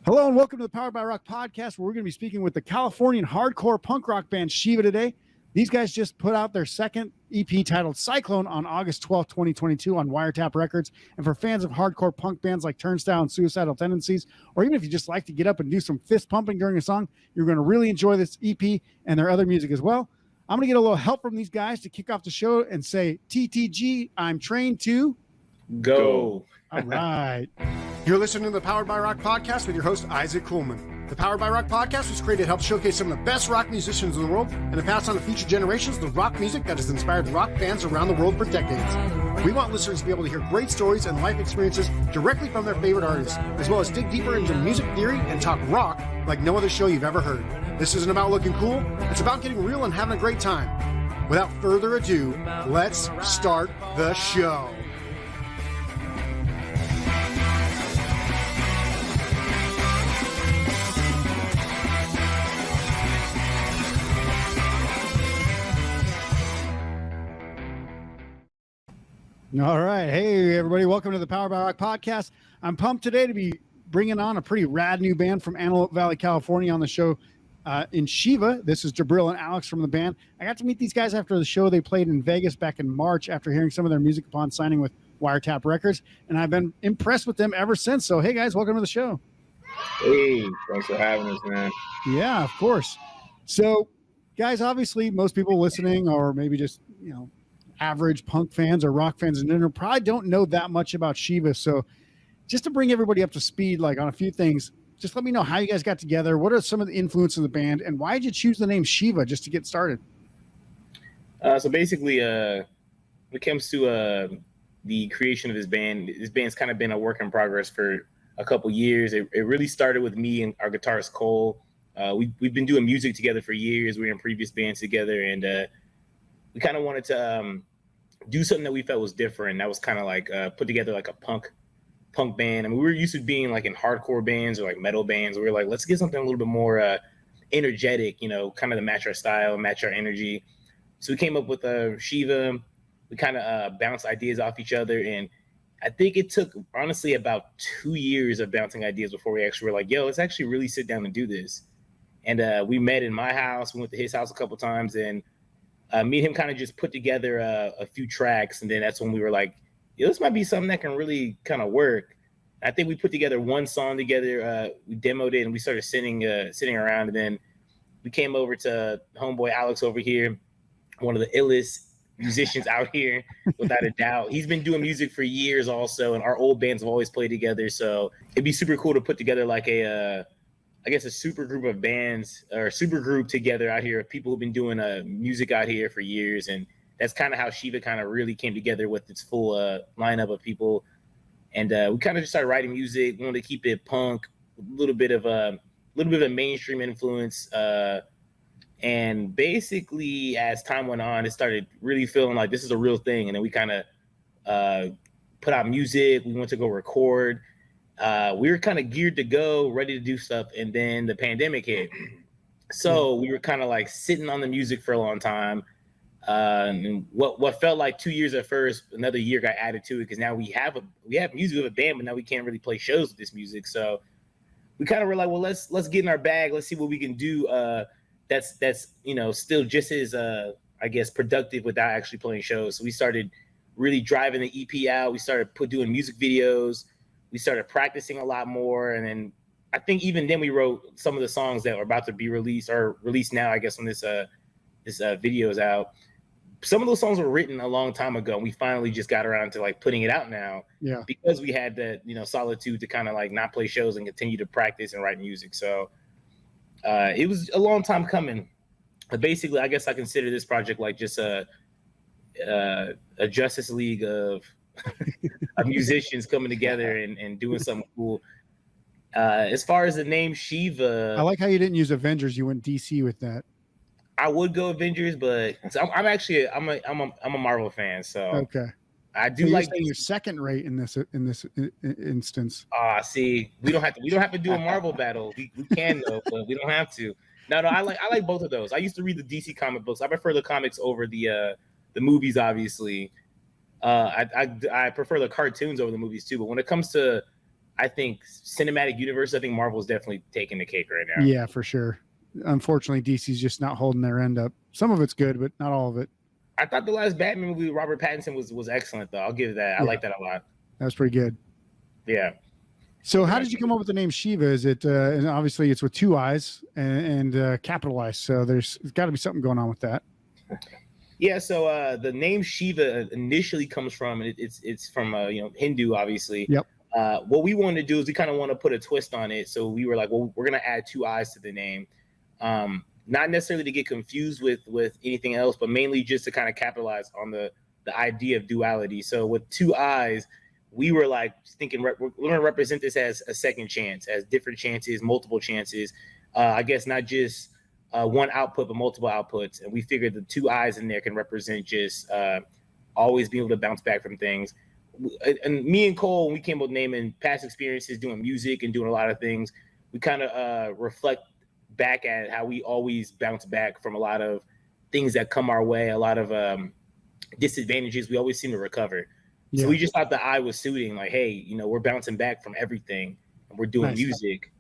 Hello and welcome to the Powered by Rock podcast, where we're going to be speaking with the Californian hardcore punk rock band SHIIVA today. These guys just put out their second EP titled Cyclone on August 12th, 2022 on Wiretap Records. And for fans of hardcore punk bands like Turnstile and Suicidal Tendencies, or even if you just like to get up and do some fist pumping during a song, you're going to really enjoy this EP and their other music as well. I'm going to get a little help from these guys to kick off the show and say, TTG, I'm trained to go. All right. You're listening to the Powered by Rock podcast with your host, Isaac Kuhlman. The Powered by Rock podcast was created to help showcase some of the best rock musicians in the world and to pass on to future generations the rock music that has inspired rock fans around the world for decades. We want listeners to be able to hear great stories and life experiences directly from their favorite artists, as well as dig deeper into music theory and talk rock like no other show you've ever heard. This isn't about looking cool, it's about getting real and having a great time. Without further ado, let's start the show. All right. Hey, everybody. Welcome to the Power by Rock podcast. I'm pumped today to be bringing on a pretty rad new band from Antelope Valley, California on the show in SHIIVA. This is Jabril and Alex from the band. I got to meet these guys after the show they played in Vegas back in March after hearing some of their music upon signing with Wiretap Records, and I've been impressed with them ever since. So, hey, guys, welcome to the show. Hey, thanks for having us, man. Yeah, of course. So, guys, obviously most people listening or maybe just, average punk fans or rock fans in general probably don't know that much about SHIIVA. So just to bring everybody up to speed, like on a few things, just let me know how you guys got together. What are some of the influences of the band, and why did you choose the name SHIIVA just to get started? So basically, when it comes to the creation of this band's kind of been a work in progress for a couple years. It really started with me and our guitarist Cole. We've been doing music together for years. We were in previous bands together, and we kind of wanted to do something that we felt was different. That was kind of like put together like a punk band. I mean, we were used to being like in hardcore bands or like metal bands. We were like, let's get something a little bit more energetic, kind of to match our style, match our energy. So we came up with SHIIVA. We kind of bounced ideas off each other. And I think it took, honestly, about 2 years of bouncing ideas before we actually were like, yo, let's actually really sit down and do this. And we met in my house. We went to his house a couple times, and me and him kind of just put together a few tracks, and then that's when we were like, "Yo, this might be something that can really kind of work." I think we put together one song together. We demoed it, and we started sitting around, and then we came over to homeboy Alex over here, one of the illest musicians out here, without a doubt. He's been doing music for years, also, and our old bands have always played together. So it'd be super cool to put together like a super group of bands or super group together out here of people who've been doing music out here for years. And that's kind of how SHIIVA kind of really came together with its full lineup of people. And we kind of just started writing music. We wanted to keep it punk, a little bit of a mainstream influence. And basically, as time went on, it started really feeling like this is a real thing. And then we kind of put out music. We went to go record. We were kind of geared to go, ready to do stuff, and then the pandemic hit. So we were kind of like sitting on the music for a long time. And what felt like 2 years at first, another year got added to it because now we have music with a band, but now we can't really play shows with this music. So we kind of were like, well, let's get in our bag. Let's see what we can do. That's still just as I guess productive without actually playing shows. So we started really driving the EP out. We started doing music videos. We started practicing a lot more, and then I think even then we wrote some of the songs that are about to be released or released now, I guess, when this video is out. Some of those songs were written a long time ago, and we finally just got around to like putting it out now. Yeah. Because we had the solitude to kind of like not play shows and continue to practice and write music. So it was a long time coming. But basically, I guess I consider this project like just a Justice League of musicians coming together and doing something cool. As far as the name SHIIVA, I like how you didn't use Avengers. You went DC with that. I would go Avengers, but I'm actually a Marvel fan, so okay. I do like your second rate in this instance. See, we don't have to do a Marvel battle. We can though, but we don't have to. No, I like both of those. I used to read the DC comic books. I prefer the comics over the movies, obviously. I prefer the cartoons over the movies too. But when it comes to I think cinematic universe, I think Marvel's definitely taking the cake right now. Yeah, for sure. Unfortunately, DC's just not holding their end up. Some of it's good, but not all of it. I thought the last Batman movie with Robert Pattinson was excellent, though. I'll give it that. I like that a lot. That was pretty good. Yeah. So how did you come up with the name SHIIVA? Is it, and obviously it's with 2 I's and capitalized. So there's got to be something going on with that. Yeah. So the name SHIIVA initially comes from, it's from, Hindu, obviously. Yep. What we wanted to do is we kind of want to put a twist on it. So we were like, well, we're going to add 2 I's to the name. Not necessarily to get confused with anything else, but mainly just to kind of capitalize on the idea of duality. So with 2 I's, we were like thinking we're going to represent this as a second chance, as different chances, multiple chances. I guess not just one output, but multiple outputs. And we figured the 2 I's in there can represent just always being able to bounce back from things. And me and Cole, when we came up with naming past experiences, doing music and doing a lot of things, we kind of reflect back at how we always bounce back from a lot of things that come our way, a lot of disadvantages. We always seem to recover. So we just thought the I was suiting, like, hey, we're bouncing back from everything and we're doing music.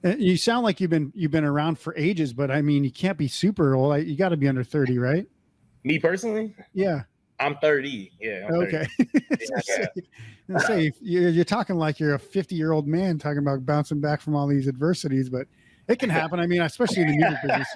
You sound like you've been around for ages, but I mean, you can't be super old. You got to be under 30, right? Me personally? Yeah. I'm 30. Yeah. I'm okay. 30. Say you're talking like you're a 50-year-old man talking about bouncing back from all these adversities, but it can happen. I mean, especially in the music business.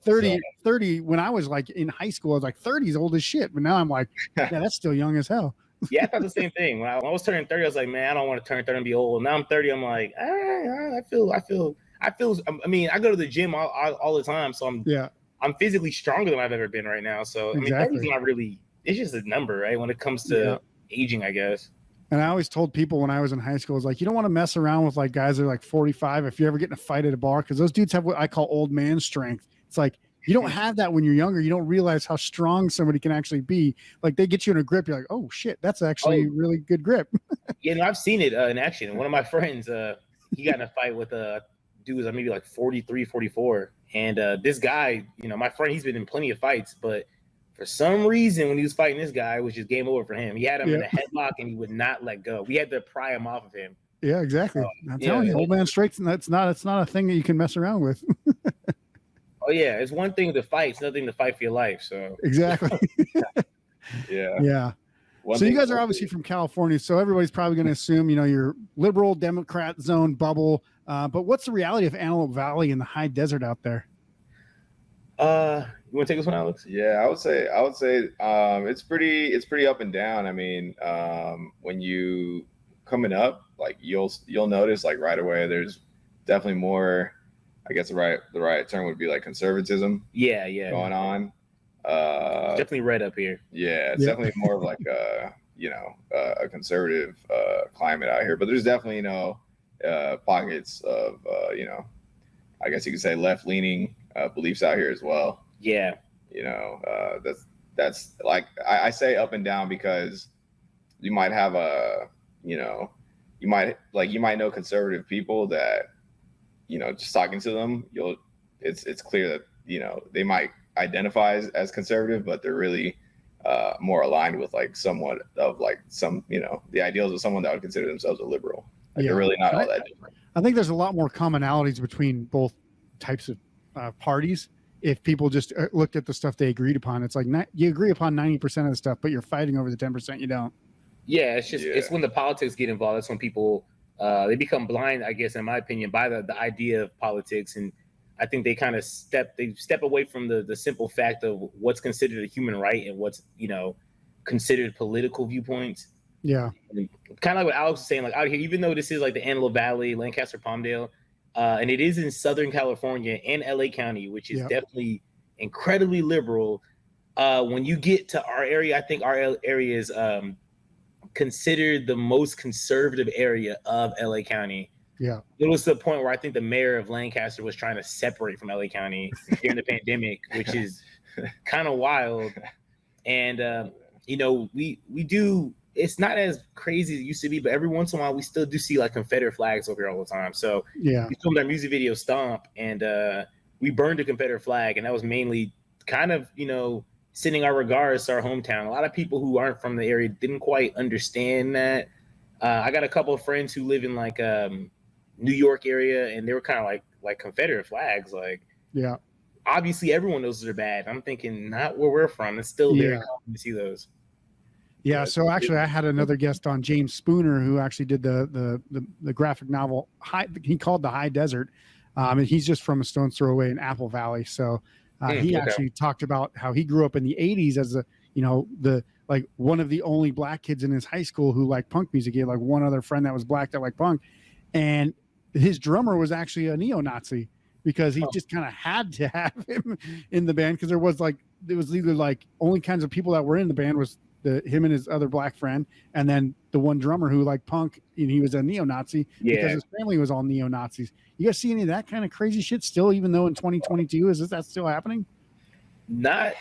30 when I was like in high school, I was like 30 is old as shit, but now I'm like, yeah, that's still young as hell. Yeah, I thought the same thing. When I was turning 30, I was like, man, I don't want to turn 30 and be old. Now I'm 30, I'm like, I feel. I mean, I go to the gym all the time, so I'm physically stronger than I've ever been right now. So exactly. I mean, 30's not really. It's just a number, right? When it comes to aging, I guess. And I always told people when I was in high school, it's like, you don't want to mess around with like guys that are like 45 if you ever get in a fight at a bar, because those dudes have what I call old man strength. It's like, you don't have that when you're younger. You don't realize how strong somebody can actually be. Like they get you in a grip. You're like, oh shit, that's actually really good grip. Yeah, no, I've seen it in action. One of my friends, he got in a fight with dudes maybe like 43, 44. And this guy, my friend, he's been in plenty of fights, but for some reason, when he was fighting this guy, it was just game over for him. He had him in a headlock and he would not let go. We had to pry him off of him. Yeah, exactly. I'm telling you, old man strength, it's not a thing that you can mess around with. Oh yeah, it's one thing to fight; it's another thing to fight for your life. So exactly. Yeah. So you guys are obviously from California, so everybody's probably going to assume you're liberal Democrat zone bubble. But what's the reality of Antelope Valley and the high desert out there? You want to take this one, Alex? Yeah, I would say it's pretty up and down. I mean, when you coming up, like you'll notice like right away there's definitely more. I guess the right term would be like conservatism. Yeah. Going on. Definitely red up here. Yeah, it's definitely more of like a conservative climate out here. But there's definitely pockets of I guess you could say left leaning beliefs out here as well. Yeah. That's like I say up and down because you might have you might know conservative people that. Just talking to them, it's clear that they might identify as conservative, but they're really more aligned with like somewhat of like some the ideals of someone that would consider themselves a liberal. Like they're really not all that different. I think there's a lot more commonalities between both types of parties. If people just looked at the stuff they agreed upon, it's like you agree upon 90% of the stuff, but you're fighting over the 10% you don't. Yeah, it's when the politics get involved. That's when people. They become blind, I guess, in my opinion, by the idea of politics. And I think they kind of step away from the simple fact of what's considered a human right and what's, considered political viewpoints. Yeah. And kind of like what Alex was saying, like out here, even though this is like the Antelope Valley, Lancaster, Palmdale, and it is in Southern California and LA County, which is definitely incredibly liberal. When you get to our area, I think our area is considered the most conservative area of LA County. Yeah. It was to the point where I think the mayor of Lancaster was trying to separate from LA County during the pandemic, which is kind of wild. And we do, it's not as crazy as it used to be, but every once in a while we still do see like Confederate flags over here all the time. So we filmed our music video Stomp and we burned a Confederate flag, and that was mainly kind of, sending our regards to our hometown. A lot of people who aren't from the area didn't quite understand that. I got a couple of friends who live in like New York area, and they were kind of like Confederate flags. Like, Yeah. obviously everyone knows those are bad. I'm thinking not where we're from. It's still very common to see those. Yeah. So actually, I had another guest on, James Spooner, who actually did the graphic novel. He called The High Desert, and he's just from a stone's throw away in Apple Valley. So he actually talked about how he grew up in the '80s as like one of the only black kids in his high school who liked punk music. He had like one other friend that was black that liked punk, and his drummer was actually a neo-Nazi because he just kind of had to have him in the band, because there was either like only kinds of people that were in the band was him and his other black friend, and then the one drummer who liked punk, and he was a neo-Nazi because his family was all neo-Nazis. You guys see any of that kind of crazy shit still, even though in 2022 is that still happening? Not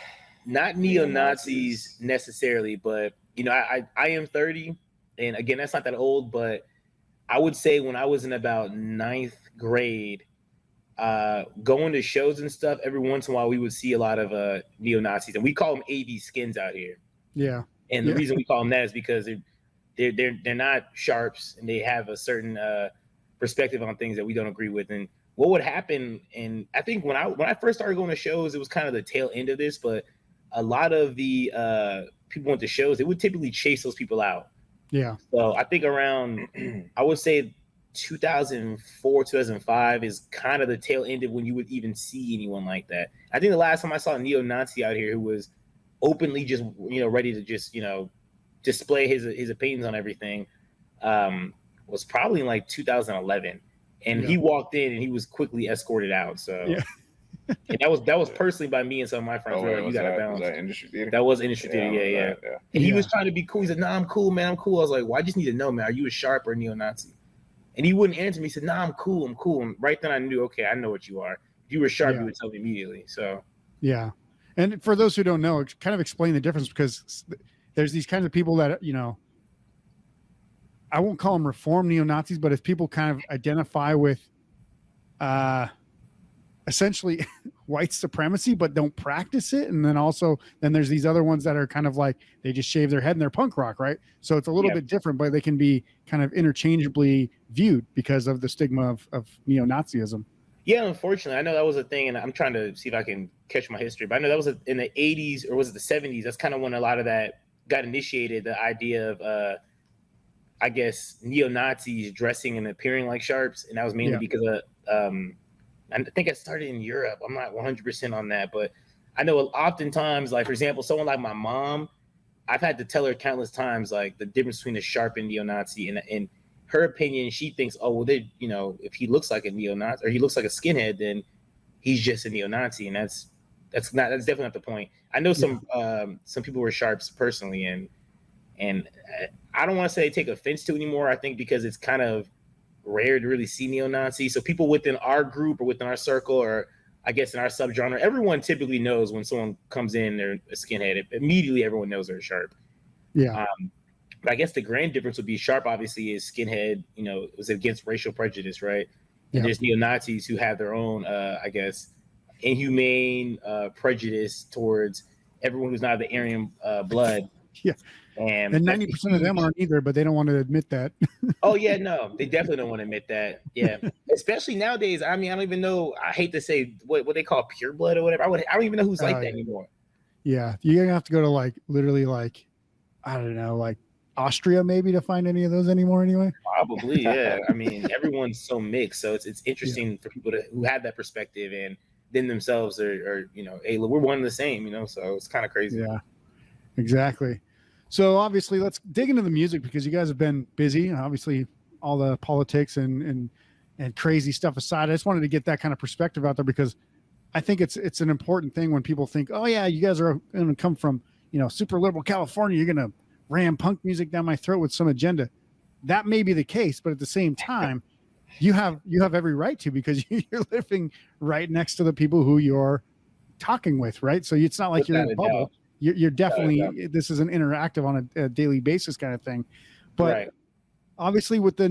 neo-Nazis necessarily, but I am 30, and again, that's not that old, but I would say when I was in about 9th grade, going to shows and stuff, every once in a while we would see a lot of neo-Nazis, and we call them AV skins out here. Yeah. And the reason we call them that is because they're not sharps, and they have a certain perspective on things that we don't agree with. And what would happen, and I think when I first started going to shows, it was kind of the tail end of this, but a lot of the people went to shows, they would typically chase those people out. Yeah. So I think around, I would say 2004, 2005 is kind of the tail end of when you would even see anyone like that. I think the last time I saw a neo-Nazi out here who was openly just ready to just display his opinions on everything was probably in like 2011, and he walked in and he was quickly escorted out. So and that was personally by me and some of my friends. You got to balance. Was that industry theater? That was industry theater. Yeah. And he was trying to be cool. He said, "Nah, I'm cool, man. I'm cool." I was like, "Well, I just need to know, man. Are you a sharp or a neo-Nazi?" And he wouldn't answer me. He said, "Nah, I'm cool. I'm cool." And right then I knew, okay, I know what you are. If you were sharp, you would tell me immediately. So yeah. And for those who don't know, kind of explain the difference, because there's these kinds of people that, I won't call them reform neo-Nazis, but if people kind of identify with essentially white supremacy, but don't practice it. And then there's these other ones that are kind of like, they just shave their head and they're punk rock, right? So it's a little bit different, but they can be kind of interchangeably viewed because of the stigma of neo-Nazism. Yeah, unfortunately, I know that was a thing, and I'm trying to see if I can catch my history. But I know that was in the 80s, or was it the 70s? That's kind of when a lot of that got initiated, the idea of, I guess, neo-Nazis dressing and appearing like sharps. And that was mainly because of, I think it started in Europe. I'm not 100% on that, but I know oftentimes, like, for example, someone like my mom, I've had to tell her countless times, like, the difference between a sharp and neo-Nazi. And her opinion, she thinks, oh, well, if he looks like a neo-Nazi or he looks like a skinhead, then he's just a neo-Nazi. And that's definitely not the point. I know some people were sharps personally, and I don't want to say take offense to it anymore. I think because it's kind of rare to really see neo-Nazi. So people within our group or within our circle, or I guess in our subgenre, everyone typically knows when someone comes in, they're a skinhead. Immediately, everyone knows they're sharp. Yeah. But I guess the grand difference would be sharp, obviously, is skinhead, it was against racial prejudice, right? And there's neo-Nazis who have their own, I guess, inhumane prejudice towards everyone who's not of the Aryan blood. Yeah. And 90% of them aren't either, but they don't want to admit that. Oh, yeah, no, they definitely don't want to admit that. Yeah. Especially nowadays. I mean, I don't even know. I hate to say what they call pure blood or whatever. I don't even know who's like that anymore. Yeah. You're going to have to go to literally I don't know, Austria maybe to find any of those anymore anyway. Probably, yeah. I mean, everyone's so mixed, so it's interesting for people who have that perspective, and then themselves are hey, look, we're one and the same, so it's kind of crazy. Yeah, exactly. So obviously, let's dig into the music, because you guys have been busy. Obviously, all the politics and crazy stuff aside, I just wanted to get that kind of perspective out there, because I think it's an important thing when people think, oh yeah, you guys are going to come from super liberal California, you're going to ram punk music down my throat with some agenda. That may be the case, but at the same time, you have every right to, because you're living right next to the people who you're talking with, right? So it's not like you're in a bubble. You're definitely, this is an interactive on a daily basis kind of thing. But obviously with the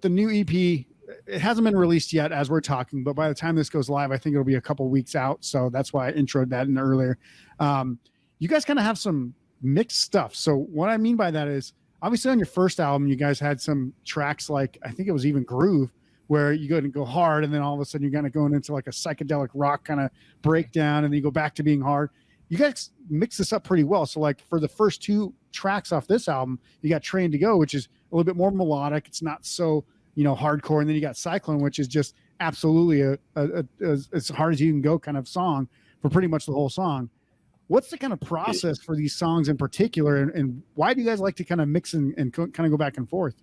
new EP, it hasn't been released yet as we're talking, but by the time this goes live, I think it'll be a couple weeks out. So that's why I introed that in earlier. You guys kind of have some mixed stuff. So what I mean by that is, obviously on your first album, you guys had some tracks like, I think it was even Groove, where you go and go hard, and then all of a sudden you're kind of going into like a psychedelic rock kind of breakdown, and then you go back to being hard. You guys mix this up pretty well. So like for the first 2 tracks off this album, you got Train to Go, which is a little bit more melodic. It's not so, hardcore. And then you got Cyclone, which is just absolutely a as hard as you can go kind of song for pretty much the whole song. What's the kind of process for these songs in particular, and why do you guys like to kind of mix and kind of go back and forth?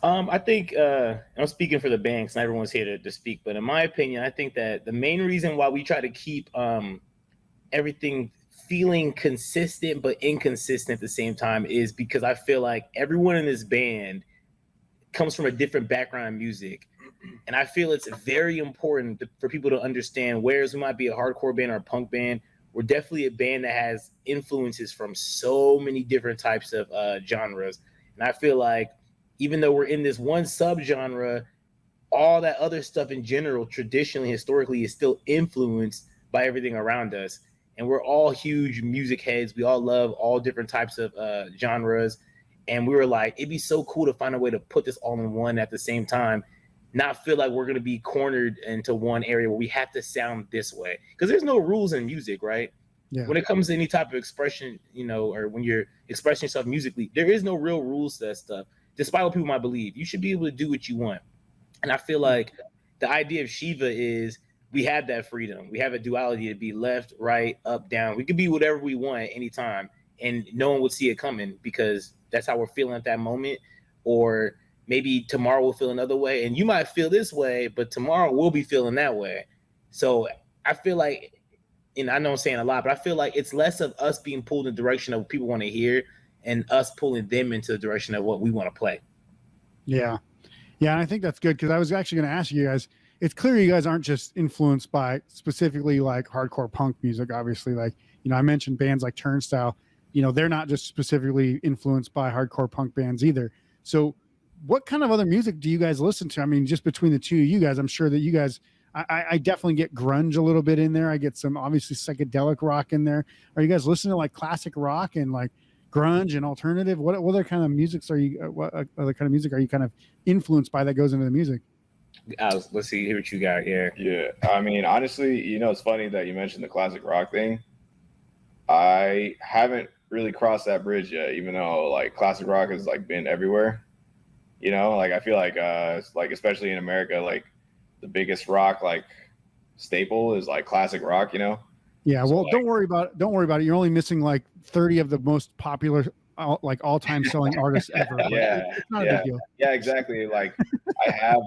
I think I'm speaking for the band because everyone's here to speak, but in my opinion, I think that the main reason why we try to keep everything feeling consistent but inconsistent at the same time is because I feel like everyone in this band comes from a different background in music. And I feel it's very important for people to understand, whereas we might be a hardcore band or a punk band, we're definitely a band that has influences from so many different types of genres. And I feel like even though we're in this one subgenre, all that other stuff in general, traditionally, historically, is still influenced by everything around us. And we're all huge music heads. We all love all different types of genres. And we were like, it'd be so cool to find a way to put this all in one at the same time, not feel like we're going to be cornered into one area where we have to sound this way. Because there's no rules in music, right? Yeah. When it comes to any type of expression, or when you're expressing yourself musically, there is no real rules to that stuff. Despite what people might believe, you should be able to do what you want. And I feel like the idea of SHIIVA is we have that freedom. We have a duality to be left, right, up, down. We could be whatever we want at any time, and no one would see it coming because that's how we're feeling at that moment. Or maybe tomorrow we'll feel another way, and you might feel this way, but tomorrow we'll be feeling that way. So I feel like, and I know I'm saying a lot, but I feel like it's less of us being pulled in the direction of what people want to hear and us pulling them into the direction of what we want to play. Yeah. Yeah. And I think that's good, because I was actually going to ask you guys, it's clear you guys aren't just influenced by specifically like hardcore punk music. Obviously, like, I mentioned bands like Turnstile, they're not just specifically influenced by hardcore punk bands either. So what kind of other music do you guys listen to? I mean, just between the two of you guys, I'm sure that you guys, I definitely get grunge a little bit in there. I get some obviously psychedelic rock in there. Are you guys listening to like classic rock and like grunge and alternative? What other kind of musics are you, what other kind of music are you kind of influenced by that goes into the music? Let's see what you got here. Yeah, I mean, honestly, it's funny that you mentioned the classic rock thing. I haven't really crossed that bridge yet, even though like classic rock has like been everywhere. Like I feel like like especially in America, like the biggest rock like staple is like classic rock. Yeah, So, well, like, don't worry about it. You're only missing like 30 of the most popular all-time selling artists ever. Yeah, it's not a big deal. Yeah, exactly. Like I have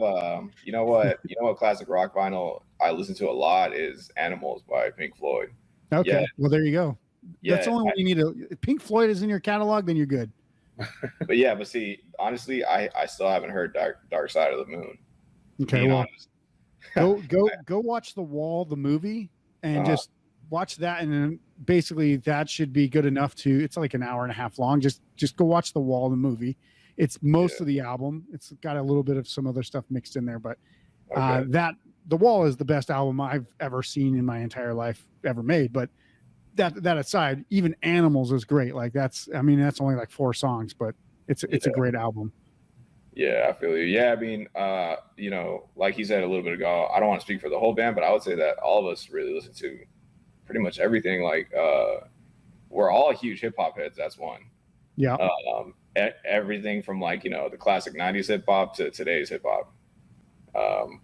you know what classic rock vinyl I listen to a lot is Animals by Pink Floyd. Okay, Yeah. well there you go. Yeah, That's the only one you need to. If Pink Floyd is in your catalog, then you're good. but see, honestly, I still haven't heard Dark Side of the Moon. Okay, being well, honest. go watch The Wall, the movie, and just watch that, and then basically that should be good enough to. It's like an hour and a half long. Just go watch The Wall, the movie. It's most of the album. It's got a little bit of some other stuff mixed in there, but that The Wall is the best album I've ever seen in my entire life ever made. But that aside, even Animals is great. Like that's only like 4 songs, but it's a great album. Yeah, I feel you. Yeah, I mean, like he said a little bit ago, I don't want to speak for the whole band, but I would say that all of us really listen to pretty much everything. Like, we're all huge hip hop heads. That's one. Yeah. Everything from like, the classic 90s hip hop to today's hip hop.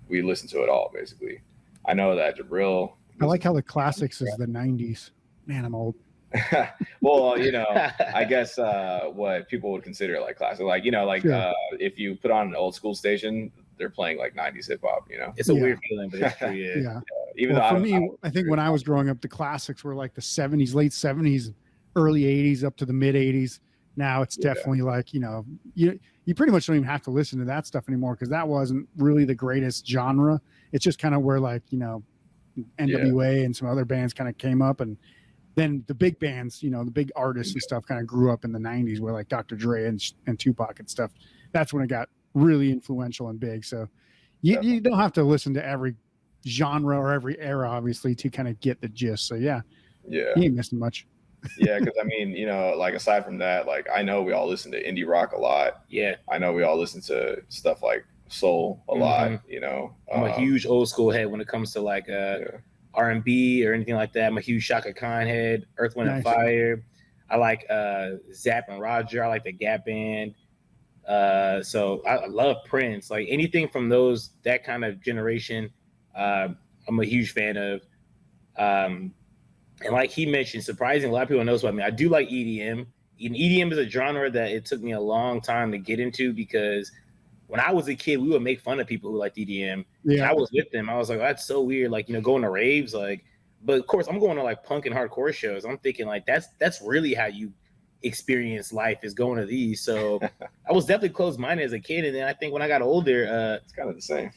We listen to it all, basically. I know that Jabril. I like how the classics is the 90s. Man, I'm old. Well, I guess what people would consider like classic, like sure. If you put on an old school station, they're playing like 90s hip hop. It's a weird feeling, but it's true. Yeah. Even though for me, I think when I was growing up, the classics were like the 70s, late 70s, early 80s, up to the mid 80s. Now it's definitely like you pretty much don't even have to listen to that stuff anymore, because that wasn't really the greatest genre. It's just kind of where like NWA and some other bands kind of came up, and then the big bands, the big artists and stuff kind of grew up in the 90s, where like Dr. Dre and Tupac and stuff. That's when it got really influential and big. So you don't have to listen to every genre or every era, obviously, to kind of get the gist. So yeah, you ain't missing much. Yeah, because I mean, like aside from that, like I know we all listen to indie rock a lot. Yeah. I know we all listen to stuff like soul a lot. I'm a huge old school head when it comes to like R&B or anything like that. I'm a huge Shaka Khan head, Earth, Wind, and Fire. I like Zapp and Roger. I like the Gap Band. So I love Prince. Like anything from that kind of generation, I'm a huge fan of. And like he mentioned, surprising, a lot of people knows about me. I do like EDM. And EDM is a genre that it took me a long time to get into because when I was a kid, we would make fun of people who liked EDM. Yeah. And I was with them. I was like, that's so weird. Like, going to raves, like, but of course I'm going to like punk and hardcore shows. I'm thinking like, that's really how you experience life, is going to these. So I was definitely closed-minded as a kid. And then I think when I got older, it's kind of the same.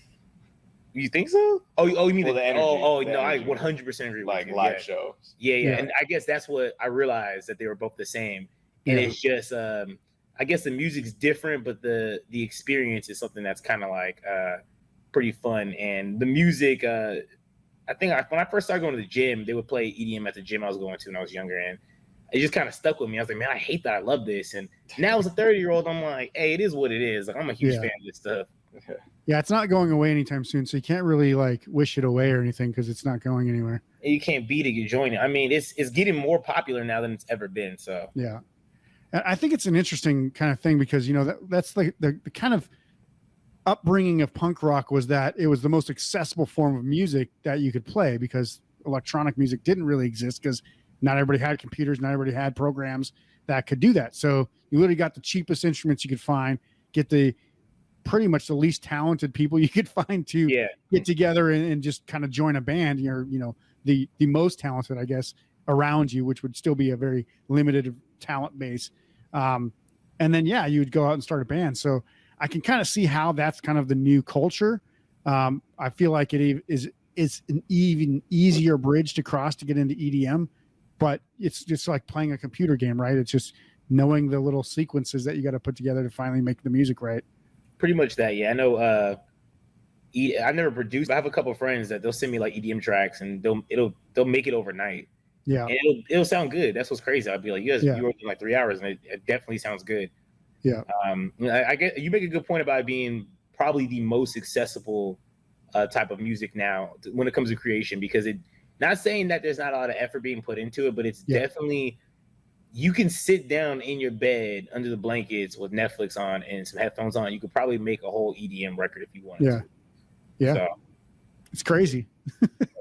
You think so? Oh, you mean the energy? No, I 100% agree with like you. Live shows. Yeah. And I guess that's what I realized, that they were both the same. And it's just, I guess the music's different, but the experience is something that's kind of like pretty fun. And the music, I think when I first started going to the gym, they would play EDM at the gym I was going to when I was younger, and it just kind of stuck with me. I was like, man, I hate that. I love this. And now as a 30-year-old, I'm like, hey, it is what it is. Like, I'm a huge fan of this stuff. Yeah, it's not going away anytime soon, so you can't really like wish it away or anything because it's not going anywhere. And you can't beat it, you join it. I mean, it's getting more popular now than it's ever been. So yeah, and I think it's an interesting kind of thing because that's like the kind of upbringing of punk rock was that it was the most accessible form of music that you could play because electronic music didn't really exist because not everybody had computers, not everybody had programs that could do that. So you literally got the cheapest instruments you could find, get the pretty much the least talented people you could find to get together and just kind of join a band. You're, the most talented, I guess, around you, which would still be a very limited talent base. And then, you would go out and start a band. So I can kind of see how that's kind of the new culture. I feel like it's an even easier bridge to cross to get into EDM, but it's just like playing a computer game, right? It's just knowing the little sequences that you got to put together to finally make the music right. Pretty much that, yeah. I know. I never produced. I have a couple of friends that they'll send me like EDM tracks, and they'll make it overnight. Yeah, and it'll sound good. That's what's crazy. I'd be like, you worked in like 3 hours, and it definitely sounds good. Yeah. I get you make a good point about it being probably the most accessible type of music now when it comes to creation, because not saying that there's not a lot of effort being put into it, but it's definitely. You can sit down in your bed under the blankets with Netflix on and some headphones on. You could probably make a whole EDM record if you wanted to. Yeah. So, it's crazy.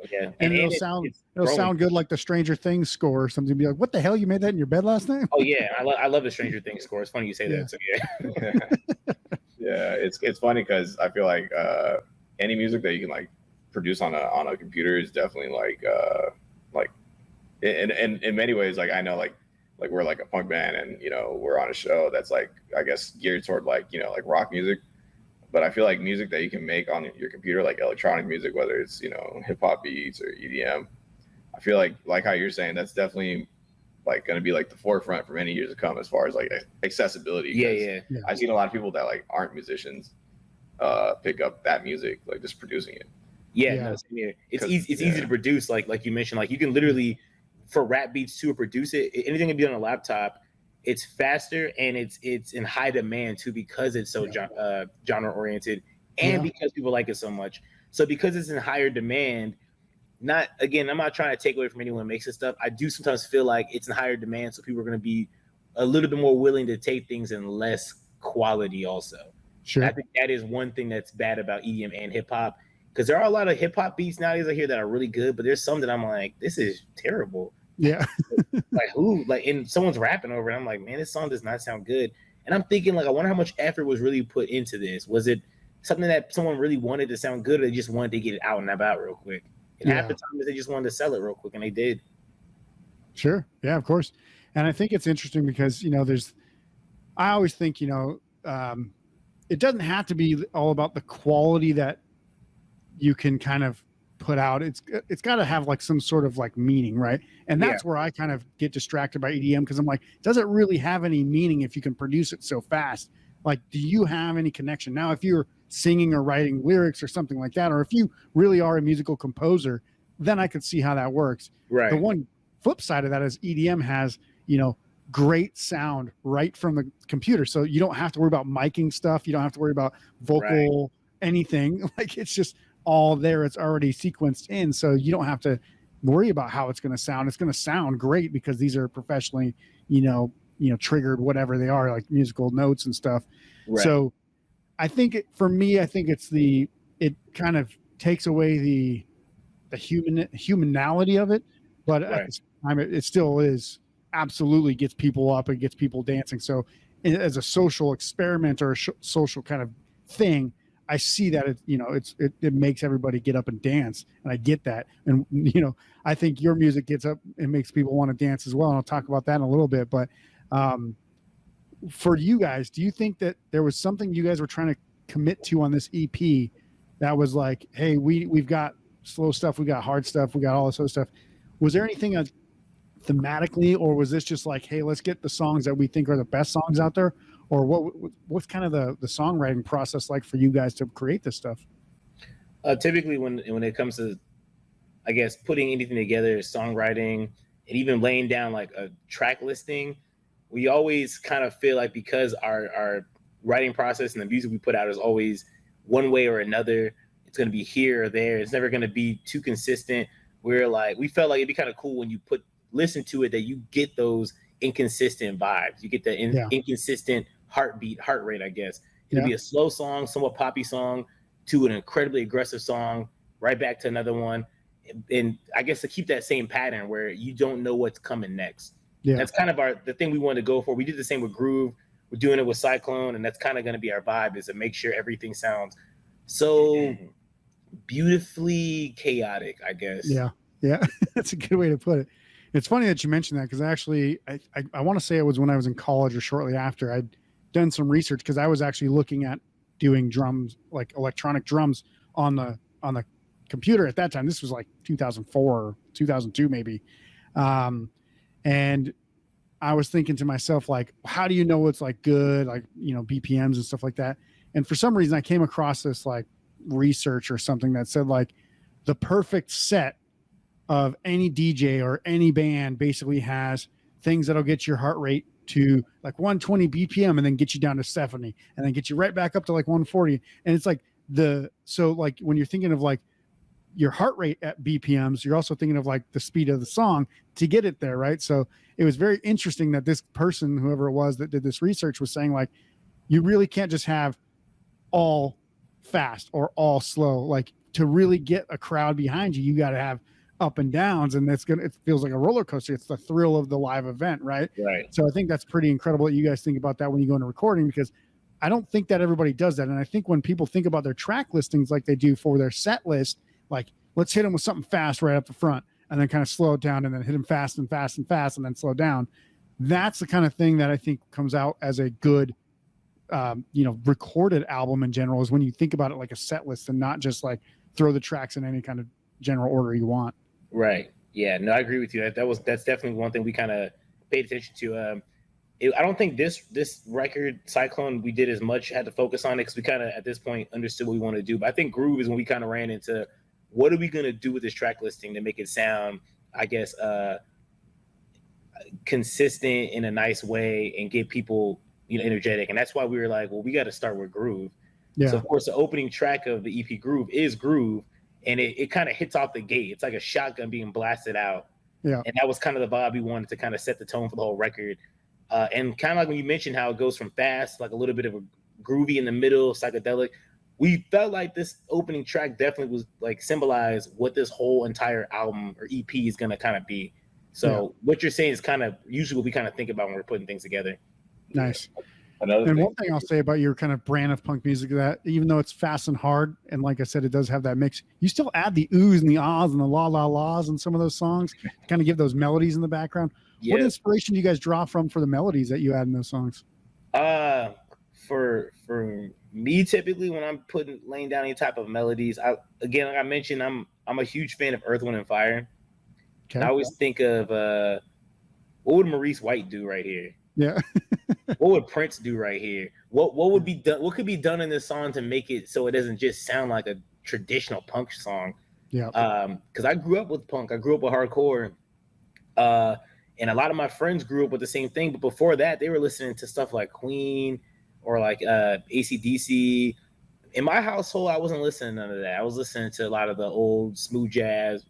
Yeah. and it'll sound good like the Stranger Things score or something. Be like, what the hell? You made that in your bed last night? Oh yeah. I love the Stranger Things score. It's funny you say that. So yeah. It's funny because I feel like any music that you can like produce on a computer is definitely like in many ways, like I know like we're like a punk band and we're on a show that's like I guess geared toward like like rock music, but I feel like music that you can make on your computer, like electronic music, whether it's hip hop beats or EDM, I feel like how you're saying, that's definitely like going to be like the forefront for many years to come as far as like accessibility. Yeah. I've seen a lot of people that like aren't musicians pick up that music, like just producing it. No, it's easy to produce, like you mentioned, like you can literally for rap beats to produce it, anything can be on a laptop. It's faster and it's in high demand too because it's so genre oriented and because people like it so much. So because it's in higher demand, I'm not trying to take away from anyone who makes this stuff. I do sometimes feel like it's in higher demand, so people are going to be a little bit more willing to take things in less quality also. Sure. I think that is one thing that's bad about EDM and hip hop, because there are a lot of hip hop beats nowadays I hear that are really good, but there's some that I'm like, this is terrible. Yeah. Like who? Like, and someone's rapping over it. I'm like, man, this song does not sound good. And I'm thinking, like, I wonder how much effort was really put into this. Was it something that someone really wanted to sound good, or they just wanted to get it out and about real quick? And half the time they just wanted to sell it real quick, and they did. Sure. Yeah, of course. And I think it's interesting because, I always think, it doesn't have to be all about the quality that you can kind of put out. It's got to have like some sort of like meaning, right? And that's where I kind of get distracted by EDM, because I'm like, does it really have any meaning if you can produce it so fast? Like, do you have any connection? Now, if you're singing or writing lyrics or something like that, or if you really are a musical composer, then I could see how that works. Right. The one flip side of that is EDM has, great sound right from the computer. So you don't have to worry about miking stuff. You don't have to worry about vocal anything. Like it's just all there. It's already sequenced in. So you don't have to worry about how it's going to sound. It's going to sound great because these are professionally, triggered, whatever they are, like musical notes and stuff. Right. So I think for me, it kind of takes away the humanality of it, but at the same time, it still is absolutely gets people up and gets people dancing. So as a social experiment or a social kind of thing, I see that it makes everybody get up and dance, and I get that. And I think your music gets up and makes people want to dance as well. And I'll talk about that in a little bit. But for you guys, do you think that there was something you guys were trying to commit to on this EP that was like, hey, we've got slow stuff, we got hard stuff, we got all this other stuff? Was there anything thematically, or was this just like, hey, let's get the songs that we think are the best songs out there? Or what's kind of the songwriting process like for you guys to create this stuff? Typically when it comes to, I guess, putting anything together, songwriting, and even laying down like a track listing, we always kind of feel like because our writing process and the music we put out is always one way or another, it's going to be here or there. It's never going to be too consistent. We felt like it'd be kind of cool when you listen to it, that you get those inconsistent vibes. You get the inconsistent heart rate, I guess. It'll be a slow song, somewhat poppy song, to an incredibly aggressive song, right back to another one. And I guess to keep that same pattern where you don't know what's coming next. Yeah. That's kind of the thing we wanted to go for. We did the same with Groove. We're doing it with Cyclone, and that's kind of going to be our vibe, is to make sure everything sounds so beautifully chaotic, I guess. Yeah. That's a good way to put it. It's funny that you mentioned that, because actually I want to say it was when I was in college or shortly after. I'd done some research because I was actually looking at doing drums, like electronic drums on the computer at that time. This was like 2004 or 2002 maybe. And I was thinking to myself, like, how do you know what's like good, like, BPMs and stuff like that? And for some reason I came across this like research or something that said like the perfect set of any DJ or any band basically has things that'll get your heart rate to like 120 BPM and then get you down to 70 and then get you right back up to like 140. And it's like so like when you're thinking of like your heart rate at BPMs, you're also thinking of like the speed of the song to get it there, right? So it was very interesting that this person, whoever it was that did this research, was saying like, you really can't just have all fast or all slow. Like to really get a crowd behind you, you got to have up and downs, and it feels like a roller coaster. It's the thrill of the live event, right? So I think that's pretty incredible that you guys think about that when you go into recording, because I don't think that everybody does that. And I think when people think about their track listings like they do for their set list, like let's hit them with something fast right up the front and then kind of slow it down and then hit them fast and fast and fast and then slow down. That's the kind of thing that I think comes out as a good recorded album in general, is when you think about it like a set list and not just like throw the tracks in any kind of general order you want. Right. Yeah. No, I agree with you. That's definitely one thing we kind of paid attention to. I don't think this record, Cyclone, we did as much, had to focus on it because we kind of at this point understood what we wanted to do. But I think Groove is when we kind of ran into what are we going to do with this track listing to make it sound, I guess, consistent in a nice way and get people, energetic. And that's why we were like, well, we got to start with Groove. Yeah. So of course the opening track of the EP Groove is Groove. And it kind of hits off the gate. It's like a shotgun being blasted out. Yeah. And that was kind of the vibe we wanted to kind of set the tone for the whole record. And kind of like when you mentioned how it goes from fast, like a little bit of a groovy in the middle, psychedelic. We felt like this opening track definitely was like symbolize what this whole entire album or EP is going to kind of be. So what you're saying is kind of usually what we kind of think about when we're putting things together. Nice. And one thing I'll say about your kind of brand of punk music, that even though it's fast and hard, and like I said, it does have that mix, you still add the oohs and the ahs and the la la la's in some of those songs, kind of give those melodies in the background. Yeah. What inspiration do you guys draw from for the melodies that you add in those songs? For me, typically when I'm laying down any type of melodies, like I mentioned, I'm a huge fan of Earth, Wind and Fire. Okay. I always think of what would Maurice White do right here? Yeah. What would Prince do right here? What would be done? What could be done in this song to make it so it doesn't just sound like a traditional punk song? Yeah. Because I grew up with punk. I grew up with hardcore. And a lot of my friends grew up with the same thing, but before that, they were listening to stuff like Queen or like AC/DC. In my household, I wasn't listening to none of that. I was listening to a lot of the old smooth jazz,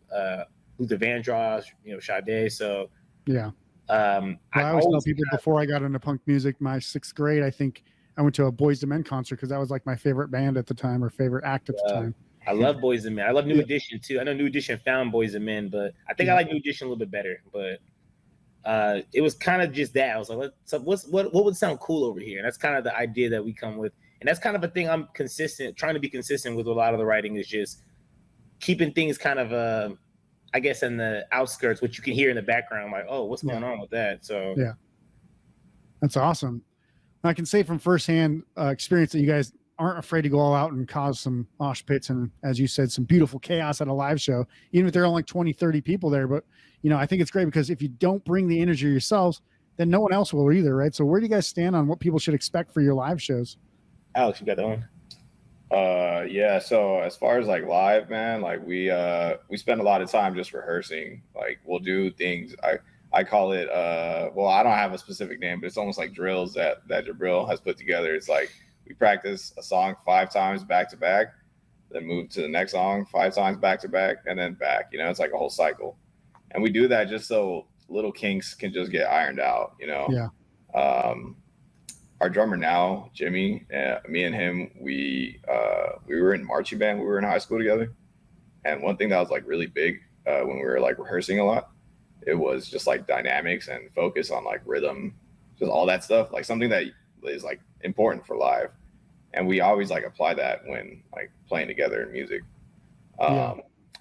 Luther Vandross, Sade. So Yeah. I I always tell people before I got into punk music, my 6th grade, I think I went to a Boyz II Men concert because that was like my favorite band at the time, or favorite act at the time. I love Boyz II Men. I love New Edition too. I know New Edition found Boyz II Men, but I think I like New Edition a little bit better. But it was kind of just that. I was like, what would sound cool over here? And that's kind of the idea that we come with. And that's kind of a thing I'm trying to be consistent with a lot of the writing, is just keeping things kind of, I guess, in the outskirts, which you can hear in the background, like, oh, what's going on with that? So yeah, that's awesome. I can say from firsthand experience that you guys aren't afraid to go all out and cause some mosh pits and, as you said, some beautiful chaos at a live show, even if there are only like 20, 30 people there. But, I think it's great because if you don't bring the energy yourselves, then no one else will either, right? So where do you guys stand on what people should expect for your live shows? Alex, you got that one? Yeah. So as far as like live, man, like we spend a lot of time just rehearsing. Like we'll do things. I call it, well, I don't have a specific name, but it's almost like drills that Jabril has put together. It's like we practice a song 5 times back to back, then move to the next song 5 times back to back, and then back. It's like a whole cycle. And we do that just so little kinks can just get ironed out, Yeah. Our drummer now, Jimmy, me and him, we were in marching band. We were in high school together. And one thing that was like really big when we were like rehearsing a lot, it was just like dynamics and focus on like rhythm, just all that stuff, like something that is like important for live. And we always like apply that when like playing together in music.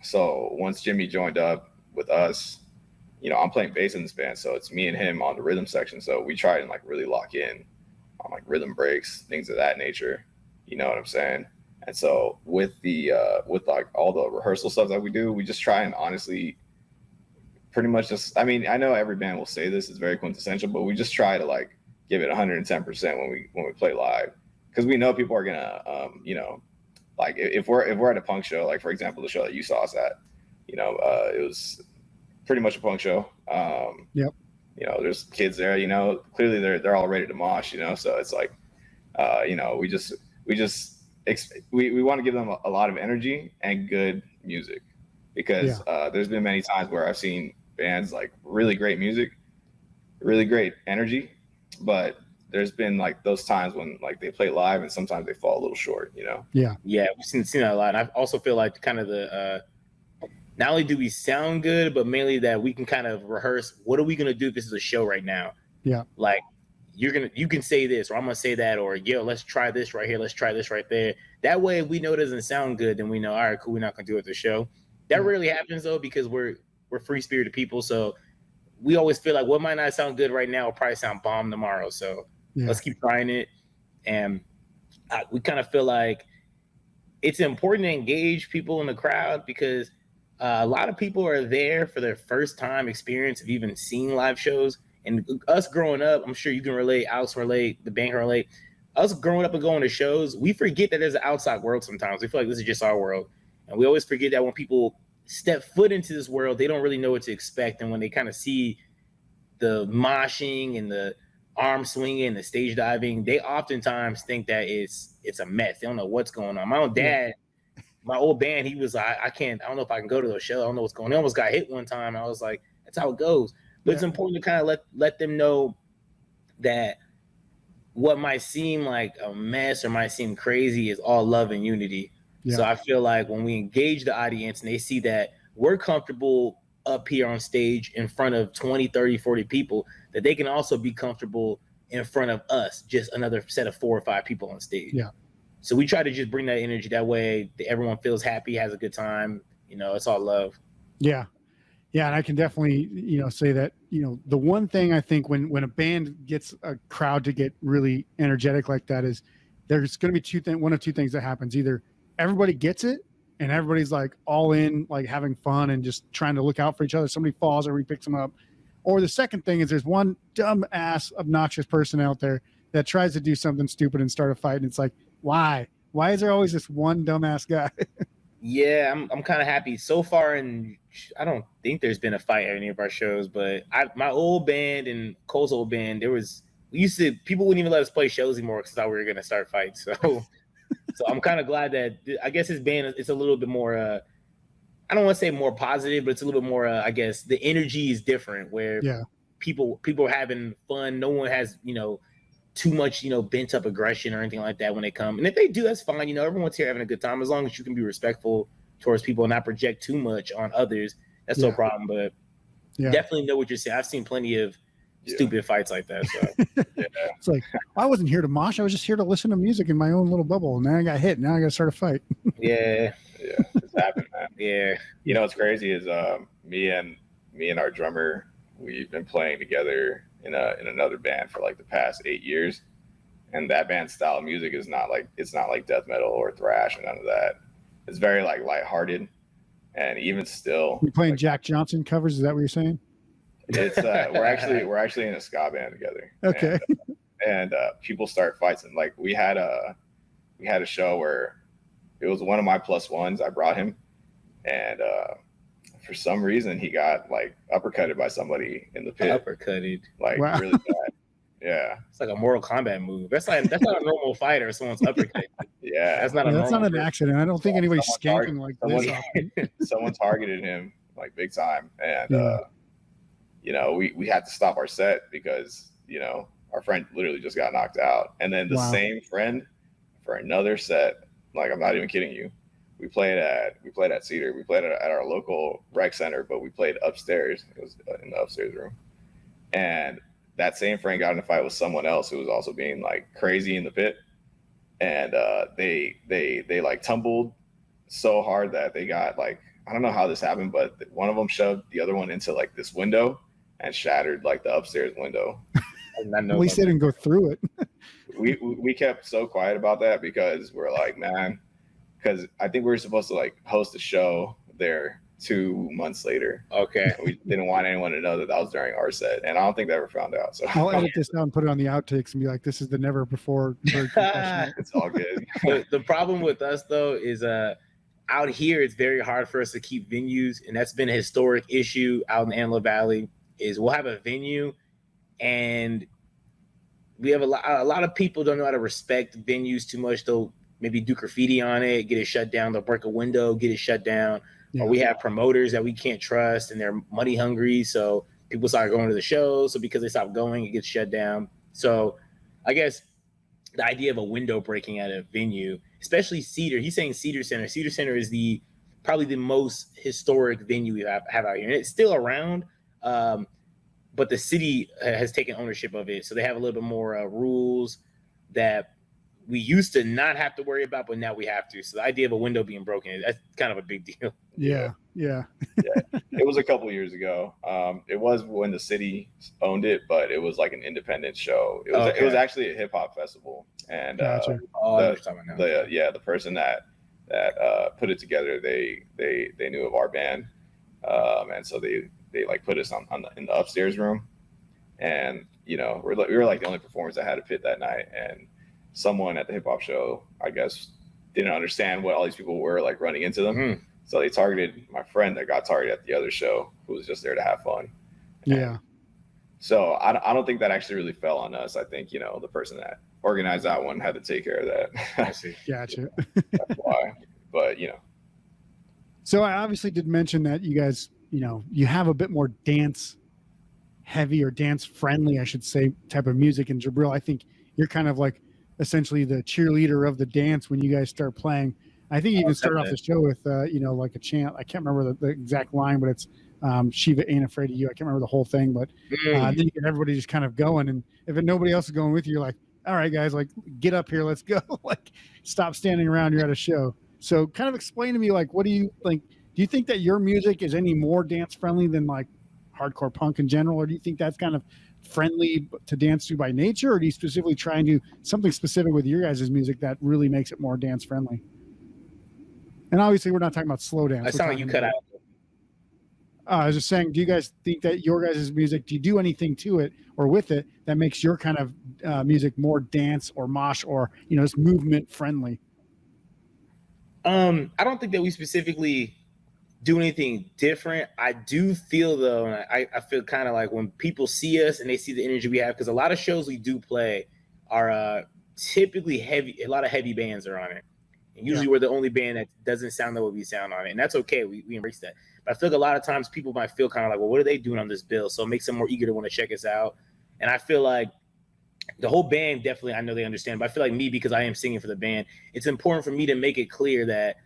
So once Jimmy joined up with us, I'm playing bass in this band. So it's me and him on the rhythm section. So we try and like really lock in on like rhythm breaks, things of that nature. You know what I'm saying? And so with like all the rehearsal stuff that we do, we just try and honestly pretty much just, I mean, I know every band will say this is very quintessential, but we just try to like give it 110% when we play live, because we know people are gonna like if we're at a punk show, like for example the show that you saw us at, it was pretty much a punk show. Yep. There's kids there, clearly they're all ready to mosh, so it's like we want to give them a lot of energy and good music, because there's been many times where I've seen bands like really great music, really great energy, but there's been like those times when like they play live and sometimes they fall a little short, Yeah, we've seen that a lot. And I also feel like kind of the not only do we sound good, but mainly that we can kind of rehearse, what are we going to do if this is a show right now? Yeah. Like you can say this, or I'm going to say that, or let's try this right here. Let's try this right there. That way, if we know it doesn't sound good, then we know, all right, cool, we're not going to do it at the show. That rarely happens though, because we're free-spirited people. So we always feel like what might not sound good right now will probably sound bomb tomorrow. So let's keep trying it. And we kind of feel like it's important to engage people in the crowd, because a lot of people are there for their first time experience of even seeing live shows. And us growing up, I'm sure you can relate, Alex can relate, the band can relate. Us growing up and going to shows, we forget that there's an outside world sometimes. We feel like this is just our world. And we always forget that when people step foot into this world, they don't really know what to expect. And when they kind of see the moshing and the arm swinging and the stage diving, they oftentimes think that it's a mess. They don't know what's going on. My own dad, my old band, he was like, I don't know if I can go to those shows. I don't know what's going on. I almost got hit one time. I was like, that's how it goes. But it's important to kind of let them know that what might seem like a mess or might seem crazy is all love and unity. Yeah. So I feel like when we engage the audience and they see that we're comfortable up here on stage in front of 20, 30, 40 people, that they can also be comfortable in front of us, just another set of 4 or 5 people on stage. Yeah. So we try to just bring that energy. That way everyone feels happy, has a good time. It's all love. Yeah. Yeah. And I can definitely, say that, the one thing I think when a band gets a crowd to get really energetic like that is there's going to be one of two things that happens. Either everybody gets it and everybody's like all in, like having fun and just trying to look out for each other. Somebody falls, everybody picks them up. Or the second thing is there's one dumb ass obnoxious person out there that tries to do something stupid and start a fight. And it's like, why is there always this one dumbass guy? Yeah, I'm kind of happy so far, and I don't think there's been a fight at any of our shows. But my old band and Cole's old band, people wouldn't even let us play shows anymore because thought we were gonna start fights. So I'm kind of glad that I guess his band is a little bit more. I don't want to say more positive, but it's a little bit more. I guess the energy is different where people are having fun. No one has too much, bent up aggression or anything like that when they come. And if they do, that's fine. Everyone's here having a good time as long as you can be respectful towards people and not project too much on others. That's no problem. But definitely know what you're saying. I've seen plenty of stupid fights like that. So it's like, I wasn't here to mosh. I was just here to listen to music in my own little bubble. And now I got hit. Now I got to start a fight. Yeah, it's happened, man. Yeah. What's crazy is me and our drummer, we've been playing together in another band for like the past 8 years, and that band's style of music is not like death metal or thrash or none of that. It's very like lighthearted, and even still, you playing Jack Johnson covers? Is that what you're saying? It's we're actually in a ska band together. Okay. And people start fights, and like we had a show where it was one of my plus ones. I brought him, and for some reason he got like uppercutted by somebody in the pit. Uppercutted, like really bad. Yeah, it's like a Mortal Kombat move. That's not a normal fighter. Someone's uppercut. Yeah, that's not an accident. I don't think anybody's skanking like this. Someone targeted him like big time, and we had to stop our set because our friend literally just got knocked out, and then the same friend for another set. Like, I'm not even kidding you. We played at Cedar. We played at our local rec center, but we played upstairs. It was in the upstairs room. And that same friend got in a fight with someone else who was also being like crazy in the pit. And they like tumbled so hard that they got like, I don't know how this happened, but one of them shoved the other one into like this window and shattered like the upstairs window. At least they didn't go through it. we kept so quiet about that because we're like, man, because I think we were supposed to like host a show there 2 months later. Okay. We didn't want anyone to know that was during our set, and I don't think they ever found out. So I'll edit this out and put it on the outtakes and be like, this is the never before heard confession. It's all good. The problem with us though is out here it's very hard for us to keep venues, and that's been a historic issue out in Antelope Valley. Is we'll have a venue and we have a lot of people don't know how to respect venues too much. They'll maybe do graffiti on it, get it shut down. They'll break a window, get it shut down. Or we have promoters that we can't trust and they're money hungry. So people start going to the shows. So because they stop going, it gets shut down. So I guess the idea of a window breaking at a venue, especially Cedar, he's saying Cedar Center. Cedar Center is probably the most historic venue we have out here. And it's still around. But the city has taken ownership of it. So they have a little bit more rules that we used to not have to worry about, but now we have to. So the idea of a window being broken, that's kind of a big deal. Yeah. It was a couple of years ago. It was when the city owned it, but it was like an independent show. It was actually a hip hop festival. And the person that put it together, they knew of our band. And so they like put us in the upstairs room, and we were like the only performers that had a pit that night, and someone at the hip hop show, I guess, didn't understand what all these people were like running into them. Mm-hmm. So they targeted my friend that got targeted at the other show, who was just there to have fun. Yeah. So I don't think that actually really fell on us. I think the person that organized that one had to take care of that. I see. Gotcha. That's why. But So I obviously did mention that you guys, you have a bit more dance heavy or dance friendly, I should say, type of music. And Jabril, I think you're kind of like essentially the cheerleader of the dance when you guys start playing. I think you even start off the show with, like a chant. I can't remember the exact line, but it's SHIIVA ain't afraid of you. I can't remember the whole thing, but then you get everybody just kind of going. And if nobody else is going with you, you're like, all right, guys, like get up here, let's go. Like stop standing around. You're at a show. So kind of explain to me, like, what do you think? Do you think that your music is any more dance friendly than like hardcore punk in general? Or do you think that's kind of friendly to dance to by nature? Or do you specifically try and do something specific with your guys' music that really makes it more dance friendly? And obviously we're not talking about slow dance. I sound like you cut out. I was just saying, do you guys think that your guys' music, do you do anything to it or with it that makes your kind of music more dance or mosh or, just movement friendly? I don't think that we specifically do anything different. I do feel though, and I feel kind of like when people see us and they see the energy we have, because a lot of shows we do play are typically heavy. A lot of heavy bands are on it, and usually we're the only band that doesn't sound the way we sound on it, and that's okay. We embrace that. But I feel like a lot of times people might feel kind of like, well, what are they doing on this bill? So it makes them more eager to want to check us out. And I feel like the whole band definitely, I know they understand, but I feel like me, because I am singing for the band, it's important for me to make it clear that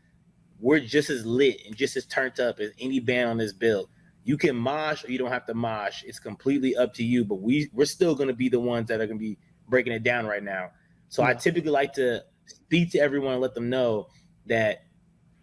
we're just as lit and just as turned up as any band on this bill. You can mosh or you don't have to mosh. It's completely up to you, but we're still going to be the ones that are going to be breaking it down right now. So I typically like to speak to everyone and let them know that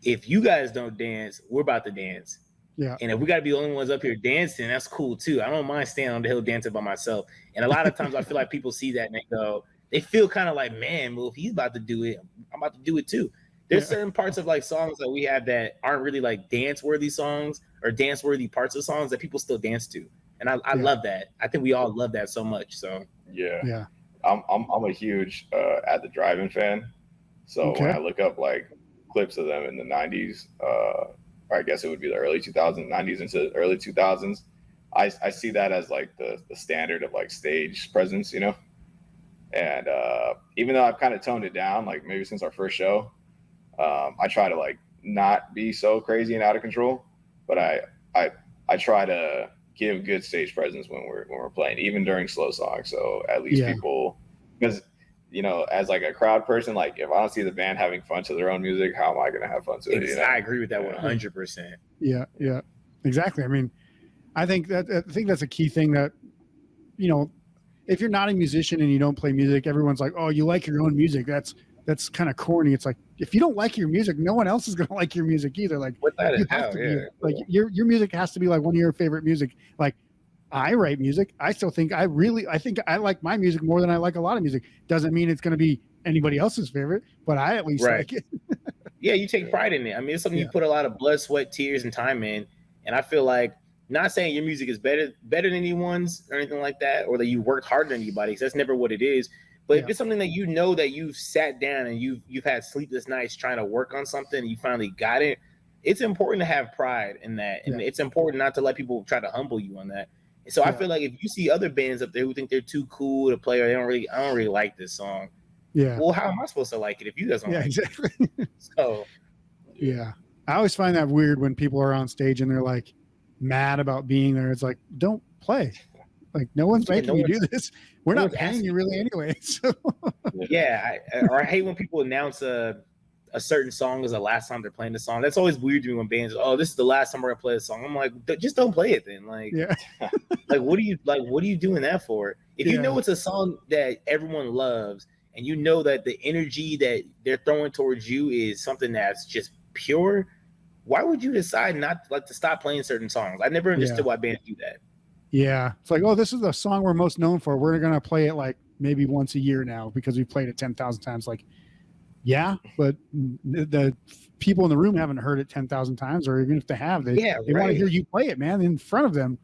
if you guys don't dance, we're about to dance. Yeah. And if we got to be the only ones up here dancing, that's cool too. I don't mind standing on the hill dancing by myself. And a lot of times I feel like people see that and they go, they feel kind of like, man, well, if he's about to do it, I'm about to do it too. There's certain parts of like songs that we have that aren't really like dance worthy songs or dance worthy parts of songs that people still dance to. And I love that. I think we all love that so much. So yeah. I'm a huge At the Drive-In fan. So when I look up like clips of them in the 90s, or I guess it would be the early 2000s, 90s into early 2000s, I see that as like the standard of like stage presence, you know? And even though I've kind of toned it down, like maybe since our first show, I try to like not be so crazy and out of control, but I try to give good stage presence when we're playing, even during slow songs. So at least people, because you know, as like a crowd person, like if I don't see the band having fun to their own music, how am I going to have fun to it? You know? I agree with that 100%. Yeah, exactly. I mean, I think that's a key thing that, you know, if you're not a musician and you don't play music, everyone's like, oh, you like your own music. That's kind of corny. It's like, if you don't like your music, no one else is going to like your music either. Like, you have to be, like your music has to be like one of your favorite music. Like, I write music. I still think I think I like my music more than I like a lot of music. Doesn't mean it's going to be anybody else's favorite, but I at least like it. Yeah, you take pride in it. I mean, it's something you put a lot of blood, sweat, tears, and time in. And I feel like, not saying your music is better than anyone's or anything like that, or that you worked harder than anybody, because that's never what it is. But if it's something that you know that you've sat down and you've had sleepless nights trying to work on something and you finally got it, it's important to have pride in that. And it's important not to let people try to humble you on that. And so I feel like if you see other bands up there who think they're too cool to play, or I don't really like this song. Yeah. Well, how am I supposed to like it if you guys don't like exactly. it? So I always find that weird when people are on stage and they're like mad about being there. It's like, don't play. Like, no one's making you do this. We're not paying you really anyway. So. I hate when people announce a certain song as the last time they're playing the song. That's always weird to me when bands, oh, this is the last time we're gonna play the song. I'm like, just don't play it then. Like, like what are you doing that for? If you know it's a song that everyone loves and you know that the energy that they're throwing towards you is something that's just pure, why would you decide not to stop playing certain songs? I never understood why bands do that. Yeah. It's like, oh, this is the song we're most known for. We're going to play it like maybe once a year now because we've played it 10,000 times. Like, yeah, but the people in the room haven't heard it 10,000 times, or even if they have, they want to hear you play it, man, in front of them.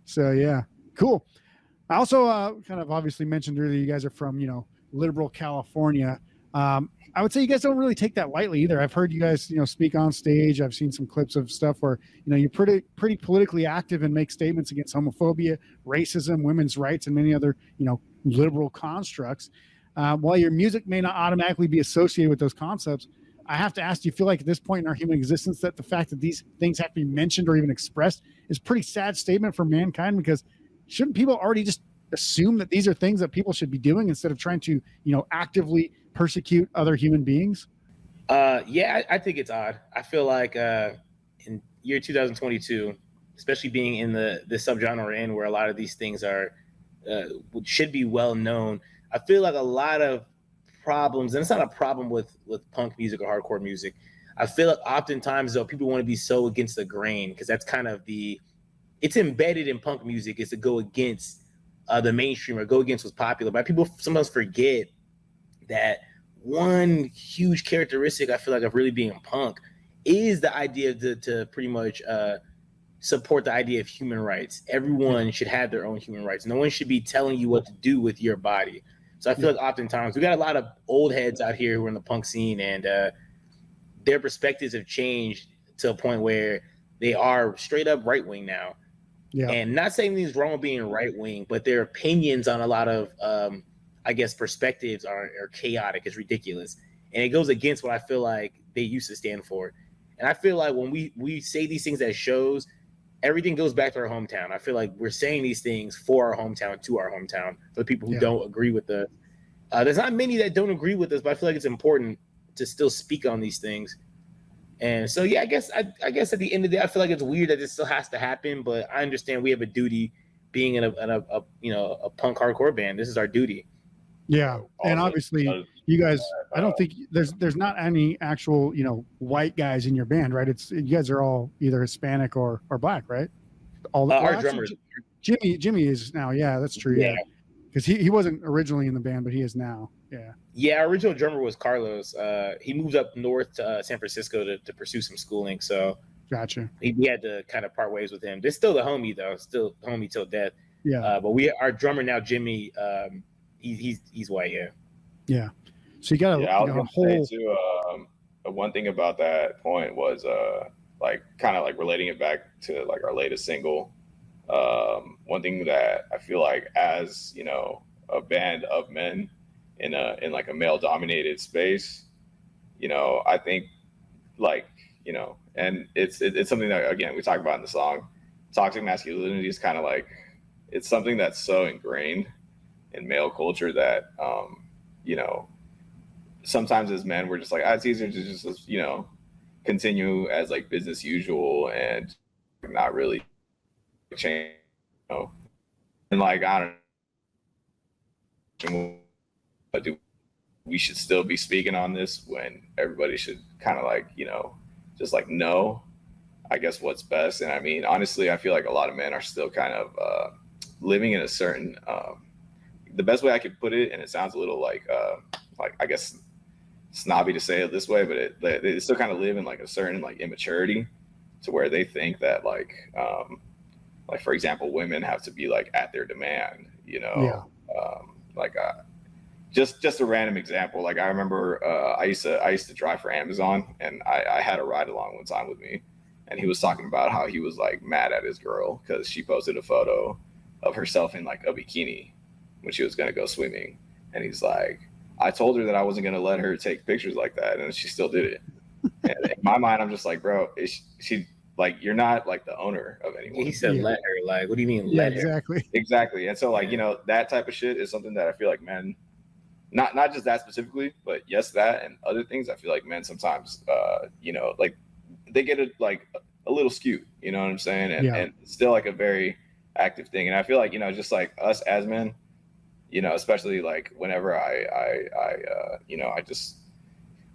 So, cool. I also kind of obviously mentioned earlier, you guys are from, liberal California. I would say you guys don't really take that lightly either. I've heard you guys, speak on stage. I've seen some clips of stuff where, you're pretty politically active and make statements against homophobia, racism, women's rights, and many other, liberal constructs. While your music may not automatically be associated with those concepts, I have to ask, do you feel like at this point in our human existence that the fact that these things have to be mentioned or even expressed is a pretty sad statement for mankind? Because shouldn't people already just assume that these are things that people should be doing instead of trying to, actively persecute other human beings? I think it's odd. I feel like in year 2022, especially being in the subgenre we're in, where a lot of these things are should be well known, I feel like a lot of problems, and it's not a problem with punk music or hardcore music. I feel like oftentimes though people want to be so against the grain, because that's kind of it's embedded in punk music is to go against the mainstream or go against what's popular. But people sometimes forget that one huge characteristic I feel like of really being punk is the idea to pretty much support the idea of human rights. Everyone should have their own human rights. No one should be telling you what to do with your body. So I feel like oftentimes we got a lot of old heads out here who are in the punk scene, and their perspectives have changed to a point where they are straight up right wing now. Yeah. And not saying anything's wrong with being right wing, but their opinions on a lot of, I guess, perspectives are chaotic. It's ridiculous. And it goes against what I feel like they used to stand for. And I feel like when we say these things at shows, everything goes back to our hometown. I feel like we're saying these things for our hometown, to our hometown, for the people who don't agree with us. There's not many that don't agree with us, but I feel like it's important to still speak on these things. And so, yeah, I guess at the end of the day, I feel like it's weird that this still has to happen, but I understand we have a duty being in a punk hardcore band. This is our duty. Yeah. And obviously you guys, I don't think there's not any actual, white guys in your band, right? You guys are all either Hispanic or black, right? Our drummer. Jimmy is now. Yeah, that's true. Yeah. Because he wasn't originally in the band, but he is now. Yeah. Yeah, our original drummer was Carlos. He moved up north to San Francisco to pursue some schooling. So gotcha. We had to kind of part ways with him. They're still the homie though, still homie till death. Yeah. But our drummer now, Jimmy, he's white. Yeah. Yeah. So you got a whole. Say too, one thing about that point was like kind of like relating it back to like our latest single. One thing that I feel like as a band of men in like a male dominated space, I think like and it's something that again we talk about in the song. Toxic masculinity is kind of like it's something that's so ingrained in male culture that sometimes as men we're just like it's easier to just continue as like business usual and not really change, and like I don't know, we should still be speaking on this when everybody should kind of like just like know I guess what's best. And I mean honestly I feel like a lot of men are still kind of living in a certain the best way I could put it, and it sounds a little like I guess snobby to say it this way, but they still kind of live in like a certain like immaturity to where they think that like for example women have to be like at their demand, just a random example. Like I remember I used to drive for Amazon, and I had a ride along one time with me, and he was talking about how he was like mad at his girl because she posted a photo of herself in like a bikini when she was going to go swimming. And he's like, I told her that I wasn't going to let her take pictures like that, and she still did it. And in my mind, I'm just like, bro, she like, you're not like the owner of anyone. He said, let her. Like, what do you mean, let her? Exactly. And so like, that type of shit is something that I feel like men, not just that specifically, but yes, that and other things. I feel like men sometimes, like they get it like a little skewed, you know what I'm saying? And it's still like a very active thing. And I feel like, just like us as men, especially like whenever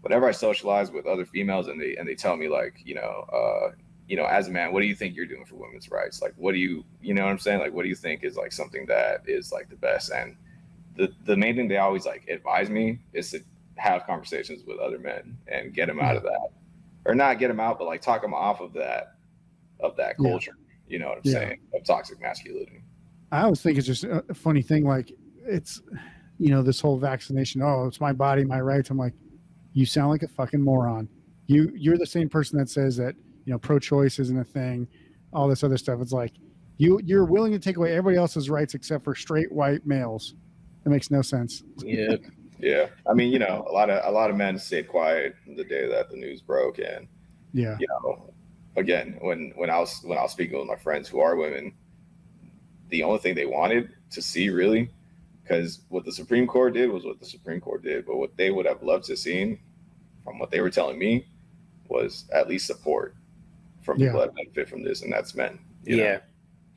whenever I socialize with other females and they tell me like, as a man, what do you think you're doing for women's rights? Like, what do you know what I'm saying? Like, what do you think is like something that is like the best? And the main thing they always like advise me is to have conversations with other men and get them out of that, or not get them out, but like talk them off of that culture. You know what I'm saying? Of toxic masculinity. I always think it's just a funny thing. Like it's, this whole vaccination. Oh, it's my body, my rights. I'm like, you sound like a fucking moron. You're the same person that says that, pro-choice isn't a thing, all this other stuff. It's like you're willing to take away everybody else's rights except for straight white males. It makes no sense. Yeah. Yeah. I mean, a lot of men stayed quiet the day that the news broke. And, again, when I was speaking with my friends who are women, the only thing they wanted to see really, because what the Supreme Court did was what the Supreme Court did, but what they would have loved to seen from what they were telling me was at least support from people that benefit from this, and that's men. You know?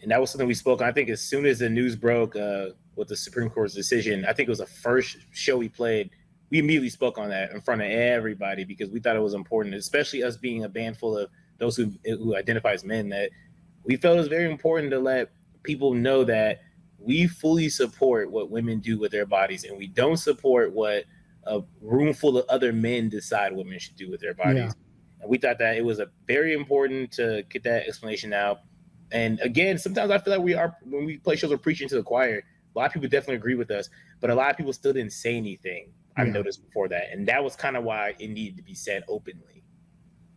And that was something we spoke on. I think as soon as the news broke with the Supreme Court's decision, I think it was the first show we played, we immediately spoke on that in front of everybody because we thought it was important, especially us being a band full of those who identify as men, that we felt it was very important to let people know that we fully support what women do with their bodies, and we don't support what a room full of other men decide women should do with their bodies. Yeah. And we thought that it was very important to get that explanation out. And again, sometimes I feel like when we play shows, we're preaching to the choir. a lot of people definitely agree with us, but a lot of people still didn't say anything. I've Yeah. noticed before that, and that was kind of why it needed to be said openly.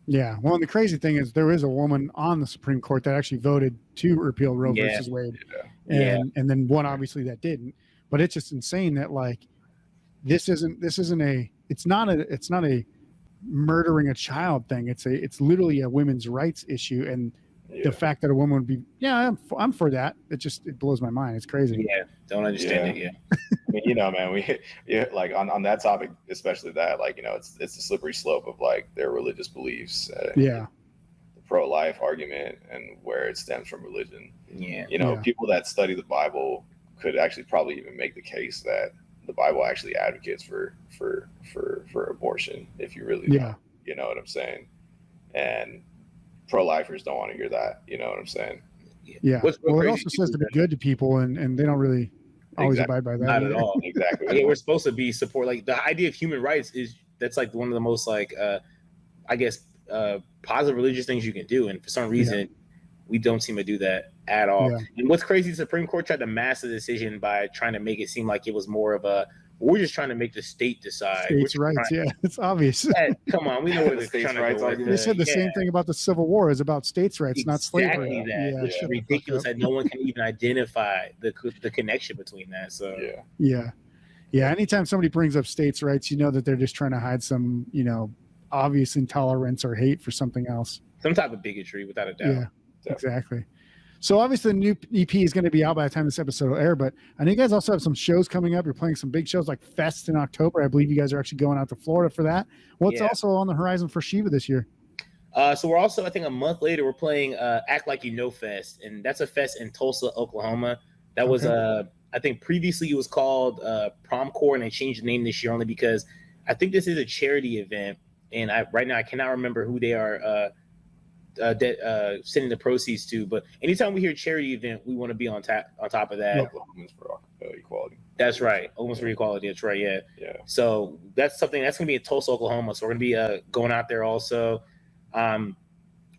Yeah. Well, and the crazy thing is there is a woman on the Supreme Court that actually voted to repeal Roe Yeah. versus Wade. Yeah. And then one obviously that didn't. But it's just insane that like it's not a murdering a child thing. It's literally a women's rights issue. And the fact that a woman would be, I'm for that. It blows my mind. It's crazy. Yeah. Don't understand it. Yeah. I mean, man, we like on that topic, especially that, like, it's the slippery slope of like their religious beliefs. Yeah. The pro-life argument and where it stems from religion. Yeah. People that study the Bible could actually probably even make the case that the Bible actually advocates for abortion, if you really know. You know what I'm saying? And pro-lifers don't want to hear that. You know what I'm saying? Yeah. What's Well, it crazy also says to be good to people, and they don't really always abide by that. Not at all. Exactly. We're supposed to be support. Like the idea of human rights that's like one of the most like I guess positive religious things you can do, and for some reason we don't seem to do that at all. Yeah. And what's crazy, the Supreme Court tried to mask the decision by trying to make it seem like it was more of a we're just trying to make the state decide. States' rights, it's obvious. Yeah, come on, we know what The they're states' trying to rights go with. argument. They said the same thing about the Civil War is about states' rights, not slavery. Exactly that. Yeah, It's shut the fuck ridiculous up. that no one can even identify the connection between that. So Yeah. Anytime somebody brings up states' rights, you know that they're just trying to hide some, obvious intolerance or hate for something else. some type of bigotry, without a doubt. Yeah, exactly. So obviously the new EP is going to be out by the time this episode will air, but I know you guys also have some shows coming up. You're playing some big shows like Fest in October. I believe you guys are actually going out to Florida for that. What's also on the horizon for SHIIVA this year? So we're also, I think a month later, we're playing Act Like You Know Fest, and that's a fest in Tulsa, Oklahoma. That was, I think previously it was called Prom Corps, and they changed the name this year only because I think this is a charity event, and right now I cannot remember who they are sending the proceeds to. But anytime we hear charity event, we want to be on top of that. Oklahoma's for equality. That's right. Almost for equality. That's right. Yeah. Yeah. So that's something that's going to be in Tulsa, Oklahoma. So we're going to be going out there also.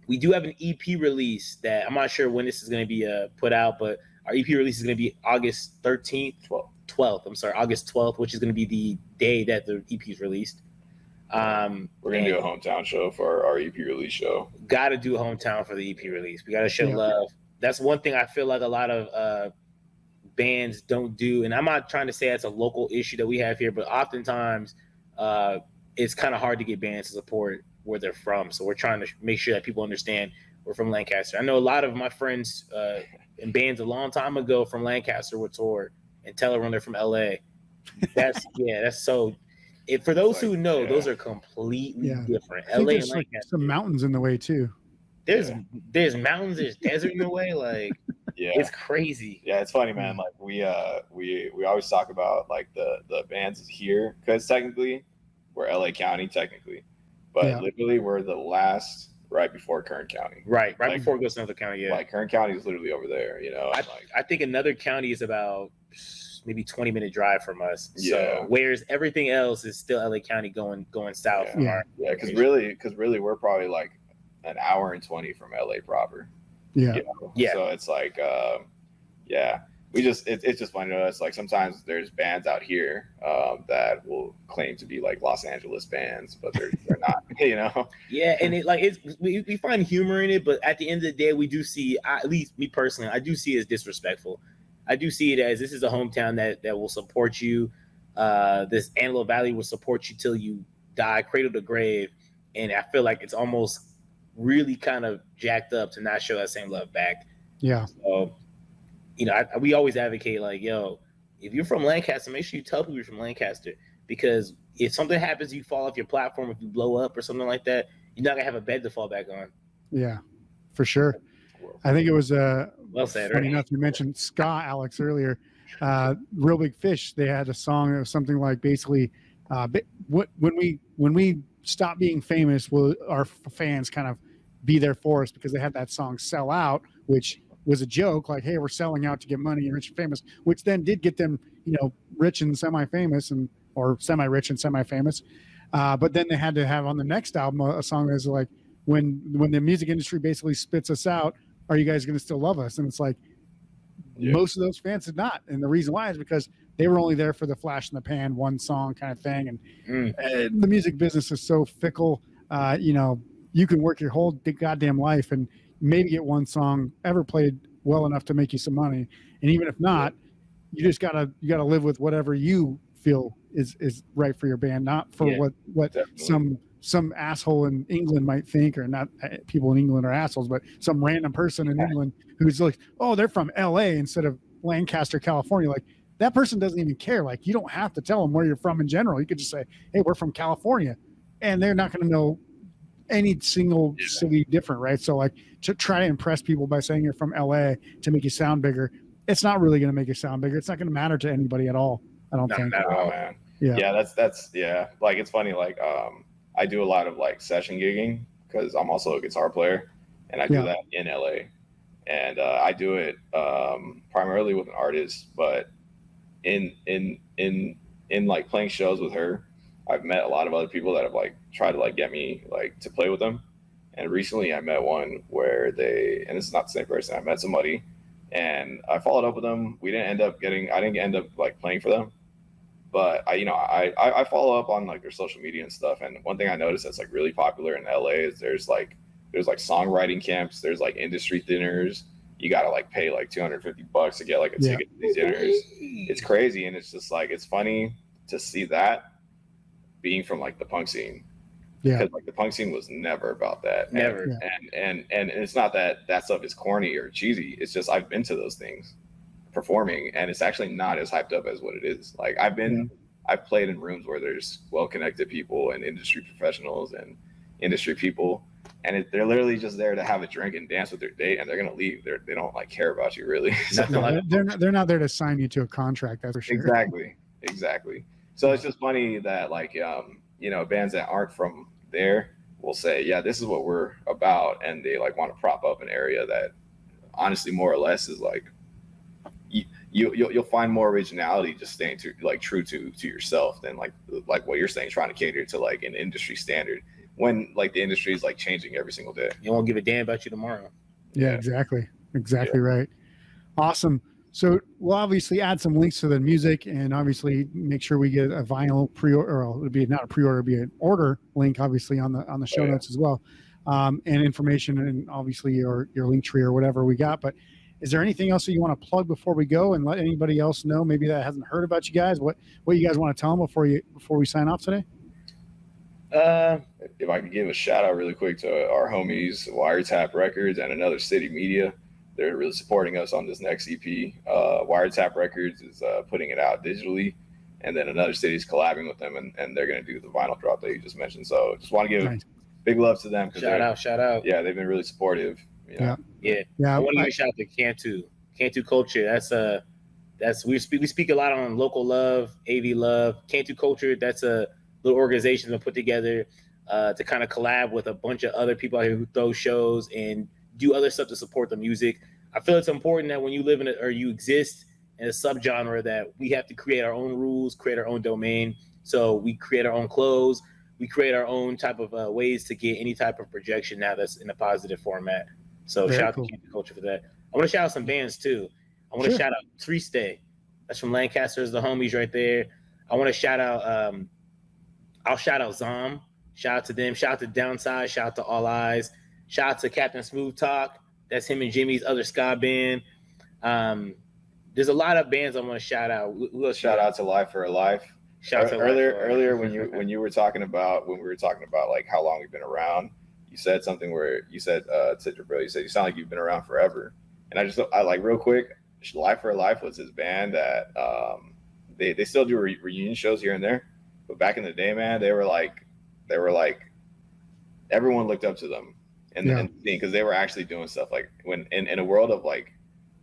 We do have an EP release that I'm not sure when this is going to be put out, but our EP release is going to be August 13th, 12th. I'm sorry, August 12th, which is going to be the day that the EP is released. We're going to do a hometown show for our EP release show. Got to do a hometown for the EP release. We got to show love. That's one thing I feel like a lot of bands don't do. And I'm not trying to say that's a local issue that we have here, but oftentimes it's kind of hard to get bands to support where they're from. So we're trying to make sure that people understand we're from Lancaster. I know a lot of my friends in bands a long time ago from Lancaster would tour and tell everyone they're from LA. That's so. For those who know, those are completely different. LA and there's Lancaster. some mountains in the way too. There's mountains, there's desert in the way. Like it's crazy. Yeah, it's funny, man. Like we always talk about like the bands here because technically we're LA County technically, but literally we're the last right before Kern County. Right before it goes to another county. Yeah, like Kern County is literally over there. You know, I think another county is about maybe 20-minute drive from us. Yeah. So whereas everything else is still LA County going south. Because really we're probably like an hour and 20 from LA proper. Yeah. You know? So it's like it's just funny to us. Like sometimes there's bands out here that will claim to be like Los Angeles bands, but they're not, you know? Yeah, and we find humor in it, but at the end of the day, we do see, at least me personally, I do see it as disrespectful. I do see it as this is a hometown that will support you. This Antelope Valley will support you till you die, cradle to grave. And I feel like it's almost really kind of jacked up to not show that same love back. Yeah. So, we always advocate like, yo, if you're from Lancaster, make sure you tell people you're from Lancaster, because if something happens, you fall off your platform, if you blow up or something like that, you're not gonna have a bed to fall back on. Yeah, for sure. I think it was well said. Funny Right? enough, you mentioned ska, Alex, earlier. Real Big Fish, they had a song that was something like basically, when we stop being famous, will our fans kind of be there for us, because they had that song "Sell Out," which was a joke, like, hey, we're selling out to get money and rich and famous, which then did get them, rich and semi-famous, or semi-rich and semi-famous. But then they had to have on the next album a song that's like, when the music industry basically spits us out, are you guys going to still love us? And it's like, Most of those fans did not. And the reason why is because they were only there for the flash in the pan, one song kind of thing. And the music business is so fickle. You know, you can work your whole goddamn life and maybe get one song ever played well enough to make you some money. And even if not, you just gotta live with whatever you feel is right for your band, not for what some asshole in England might think, or not. People in England are assholes, but some random person in England who's like, oh, they're from LA instead of Lancaster, California. Like, that person doesn't even care. Like, you don't have to tell them where you're from in general. You could just say, hey, we're from California, and they're not going to know any single city different, right? So like, to try to impress people by saying you're from LA to make you sound bigger, it's not really going to make you sound bigger. It's not going to matter to anybody at all, I don't think. No, man. That's like, it's funny, like I do a lot of like session gigging because I'm also a guitar player, and I do that in LA, and I do it primarily with an artist, but in like playing shows with her, I've met a lot of other people that have like tried to like get me like to play with them. And recently I met one where and this is not the same person, I met somebody and I followed up with them. I didn't end up like playing for them, but I follow up on like their social media and stuff. And one thing I noticed that's like really popular in LA is there's like songwriting camps, there's like industry dinners. You got to like pay like $250 to get like a ticket to these dinners. It's crazy. And it's just like, it's funny to see that being from like the punk scene. Because like the punk scene was never about that. Never. And it's not that stuff is corny or cheesy. It's just, I've been to those things performing, and it's actually not as hyped up as what it is. Like I've played in rooms where there's well-connected people and industry professionals and industry people, and they're literally just there to have a drink and dance with their date, and they're gonna leave. They don't like care about you really. They're not there to sign you to a contract. That's for sure. Exactly. So it's just funny that like bands that aren't from there will say, yeah, this is what we're about, and they like want to prop up an area that honestly more or less is like you'll find more originality just staying true to yourself than like what you're saying, trying to cater to like an industry standard when like the industry is like changing every single day. You won't give a damn about you tomorrow. Yeah, exactly right. Awesome. So we'll obviously add some links to the music, and obviously make sure we get a vinyl pre-order, or it'll be not a pre-order, it'll be an order link, obviously on the show notes as well, and information, and obviously your link tree or whatever we got. But is there anything else that you want to plug before we go, and let anybody else know maybe that hasn't heard about you guys? What you guys want to tell them before we sign off today? If I could give a shout out really quick to our homies Wiretap Records and Another City Media. They're really supporting us on this next EP. Wiretap Records is putting it out digitally, and then Another City is collabing with them, and they're going to do the vinyl drop that you just mentioned. So just want to give big love to them. Shout out. Yeah, they've been really supportive. Yeah. I want to give a shout out to Cantu Culture. We speak a lot on local love, AV love. Cantu Culture, that's a little organization that put together to kind of collab with a bunch of other people out here who throw shows and do other stuff to support the music. I feel it's important that when you live or you exist in a subgenre, that we have to create our own rules, create our own domain. So we create our own clothes. We create our own type of ways to get any type of projection now that's in a positive format. So shout out to Cantu Culture for that. I want to shout out some bands too. I want to shout out Triste. That's from Lancaster, the homies right there. I want to shout out, I'll shout out Zom. Shout out to them. Shout out to Downside. Shout out to All Eyes. Shout out to Captain Smooth Talk. That's him and Jimmy's other ska band. There's a lot of bands I want to shout out. Shout out to Life for a Life. Earlier when we were talking about like how long we've been around, you said something where you said to your brother, you said you sound like you've been around forever. And I like real quick, Life for a Life was his band that they still do reunion shows here and there, but back in the day, man, they were like everyone looked up to them. And because they were actually doing stuff like when in a world of like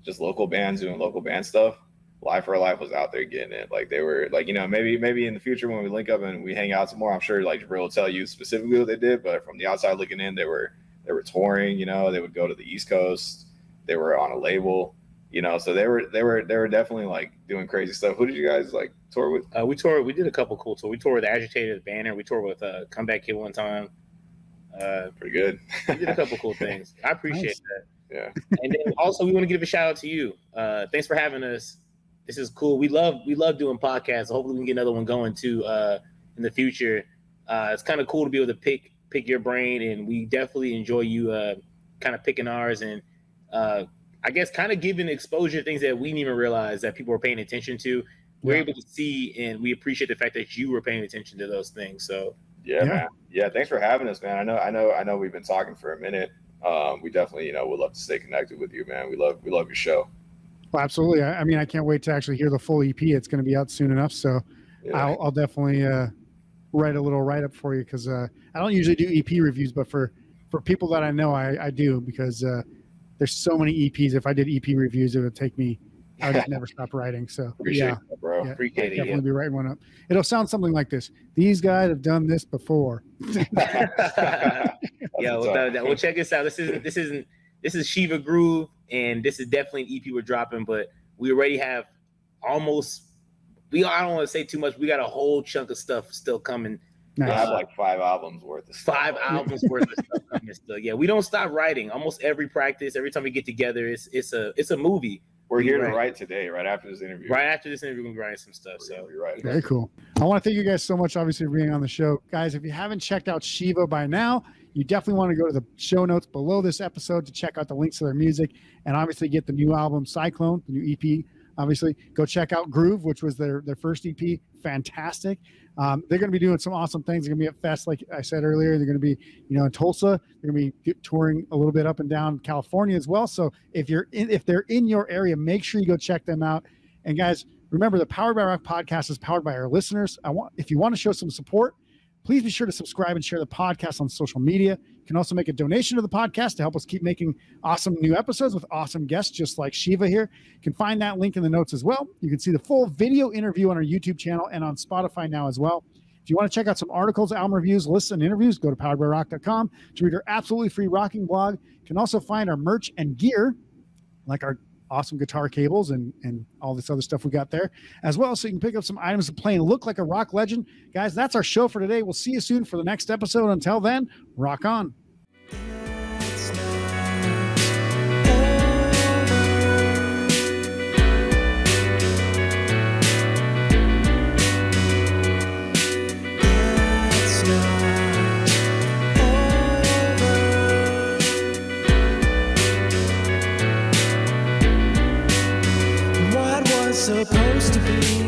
just local bands doing local band stuff, Life for a Life was out there getting it. Like they were like, maybe in the future when we link up and we hang out some more, I'm sure like Jabril will tell you specifically what they did, but from the outside looking in, they were touring, they would go to the East Coast, they were on a label, so they were definitely like doing crazy stuff. Who did you guys like tour with? We did a couple cool tours. We toured with Agitated Banner, we toured with Comeback Kid one time. Pretty good. You did a couple cool things. I appreciate Nice. that. Yeah. And then also we want to give a shout out to you. Thanks for having us. This is cool. We love doing podcasts. Hopefully we can get another one going too in the future. It's kind of cool to be able to pick your brain, and we definitely enjoy you kind of picking ours, and I guess kind of giving exposure to things that we didn't even realize that people were paying attention to. We're able to see, and we appreciate the fact that you were paying attention to those things. So yeah, man. Yeah, thanks for having us, man. I know we've been talking for a minute. We definitely, would love to stay connected with you, man. We love your show. Well, absolutely. I mean, I can't wait to actually hear the full EP. It's going to be out soon enough, so Yeah. I'll definitely write a little write up for you, because I don't usually do EP reviews, but for people that I know, I do, because there's so many EPs. If I did EP reviews, it would take me. I would just never stop writing. So Appreciate that, bro. yeah, appreciate it. definitely Yeah. be writing one up. It'll sound something like this: "These guys have done this before." Yeah, well, check this out. This is SHIIVA Groove, and this is definitely an EP we're dropping. But we already have almost. I don't want to say too much. We got a whole chunk of stuff still coming. I Nice. have like 5 albums worth of stuff. 5 albums worth of stuff coming still. Yeah, we don't stop writing. Almost every practice, every time we get together, it's a movie. We're here to Right. write today, right after this interview. Right after this interview, we're gonna be writing some stuff. So You're right. Very cool. I want to thank you guys so much, obviously, for being on the show. Guys, if you haven't checked out SHIIVA by now, you definitely want to go to the show notes below this episode to check out the links to their music, and obviously get the new album, Cyclone, the new EP. Obviously, go check out Groove, which was their first EP. Fantastic. They're going to be doing some awesome things. They're going to be at Fest, like I said earlier. They're going to be, in Tulsa. They're going to be touring a little bit up and down California as well. So if they're in your area, make sure you go check them out. And guys, remember, the Powered by Rock podcast is powered by our listeners. If you want to show some support, please be sure to subscribe and share the podcast on social media. You can also make a donation to the podcast to help us keep making awesome new episodes with awesome guests just like SHIIVA here. You can find that link in the notes as well. You can see the full video interview on our YouTube channel and on Spotify now as well. If you want to check out some articles, album reviews, lists, and interviews, go to poweredbyrock.com to read our absolutely free rocking blog. You can also find our merch and gear, like our awesome guitar cables and all this other stuff we got there as well, so you can pick up some items to play and look like a rock legend. Guys, that's our show for today. We'll see you soon for the next episode. Until then, rock on. Supposed to be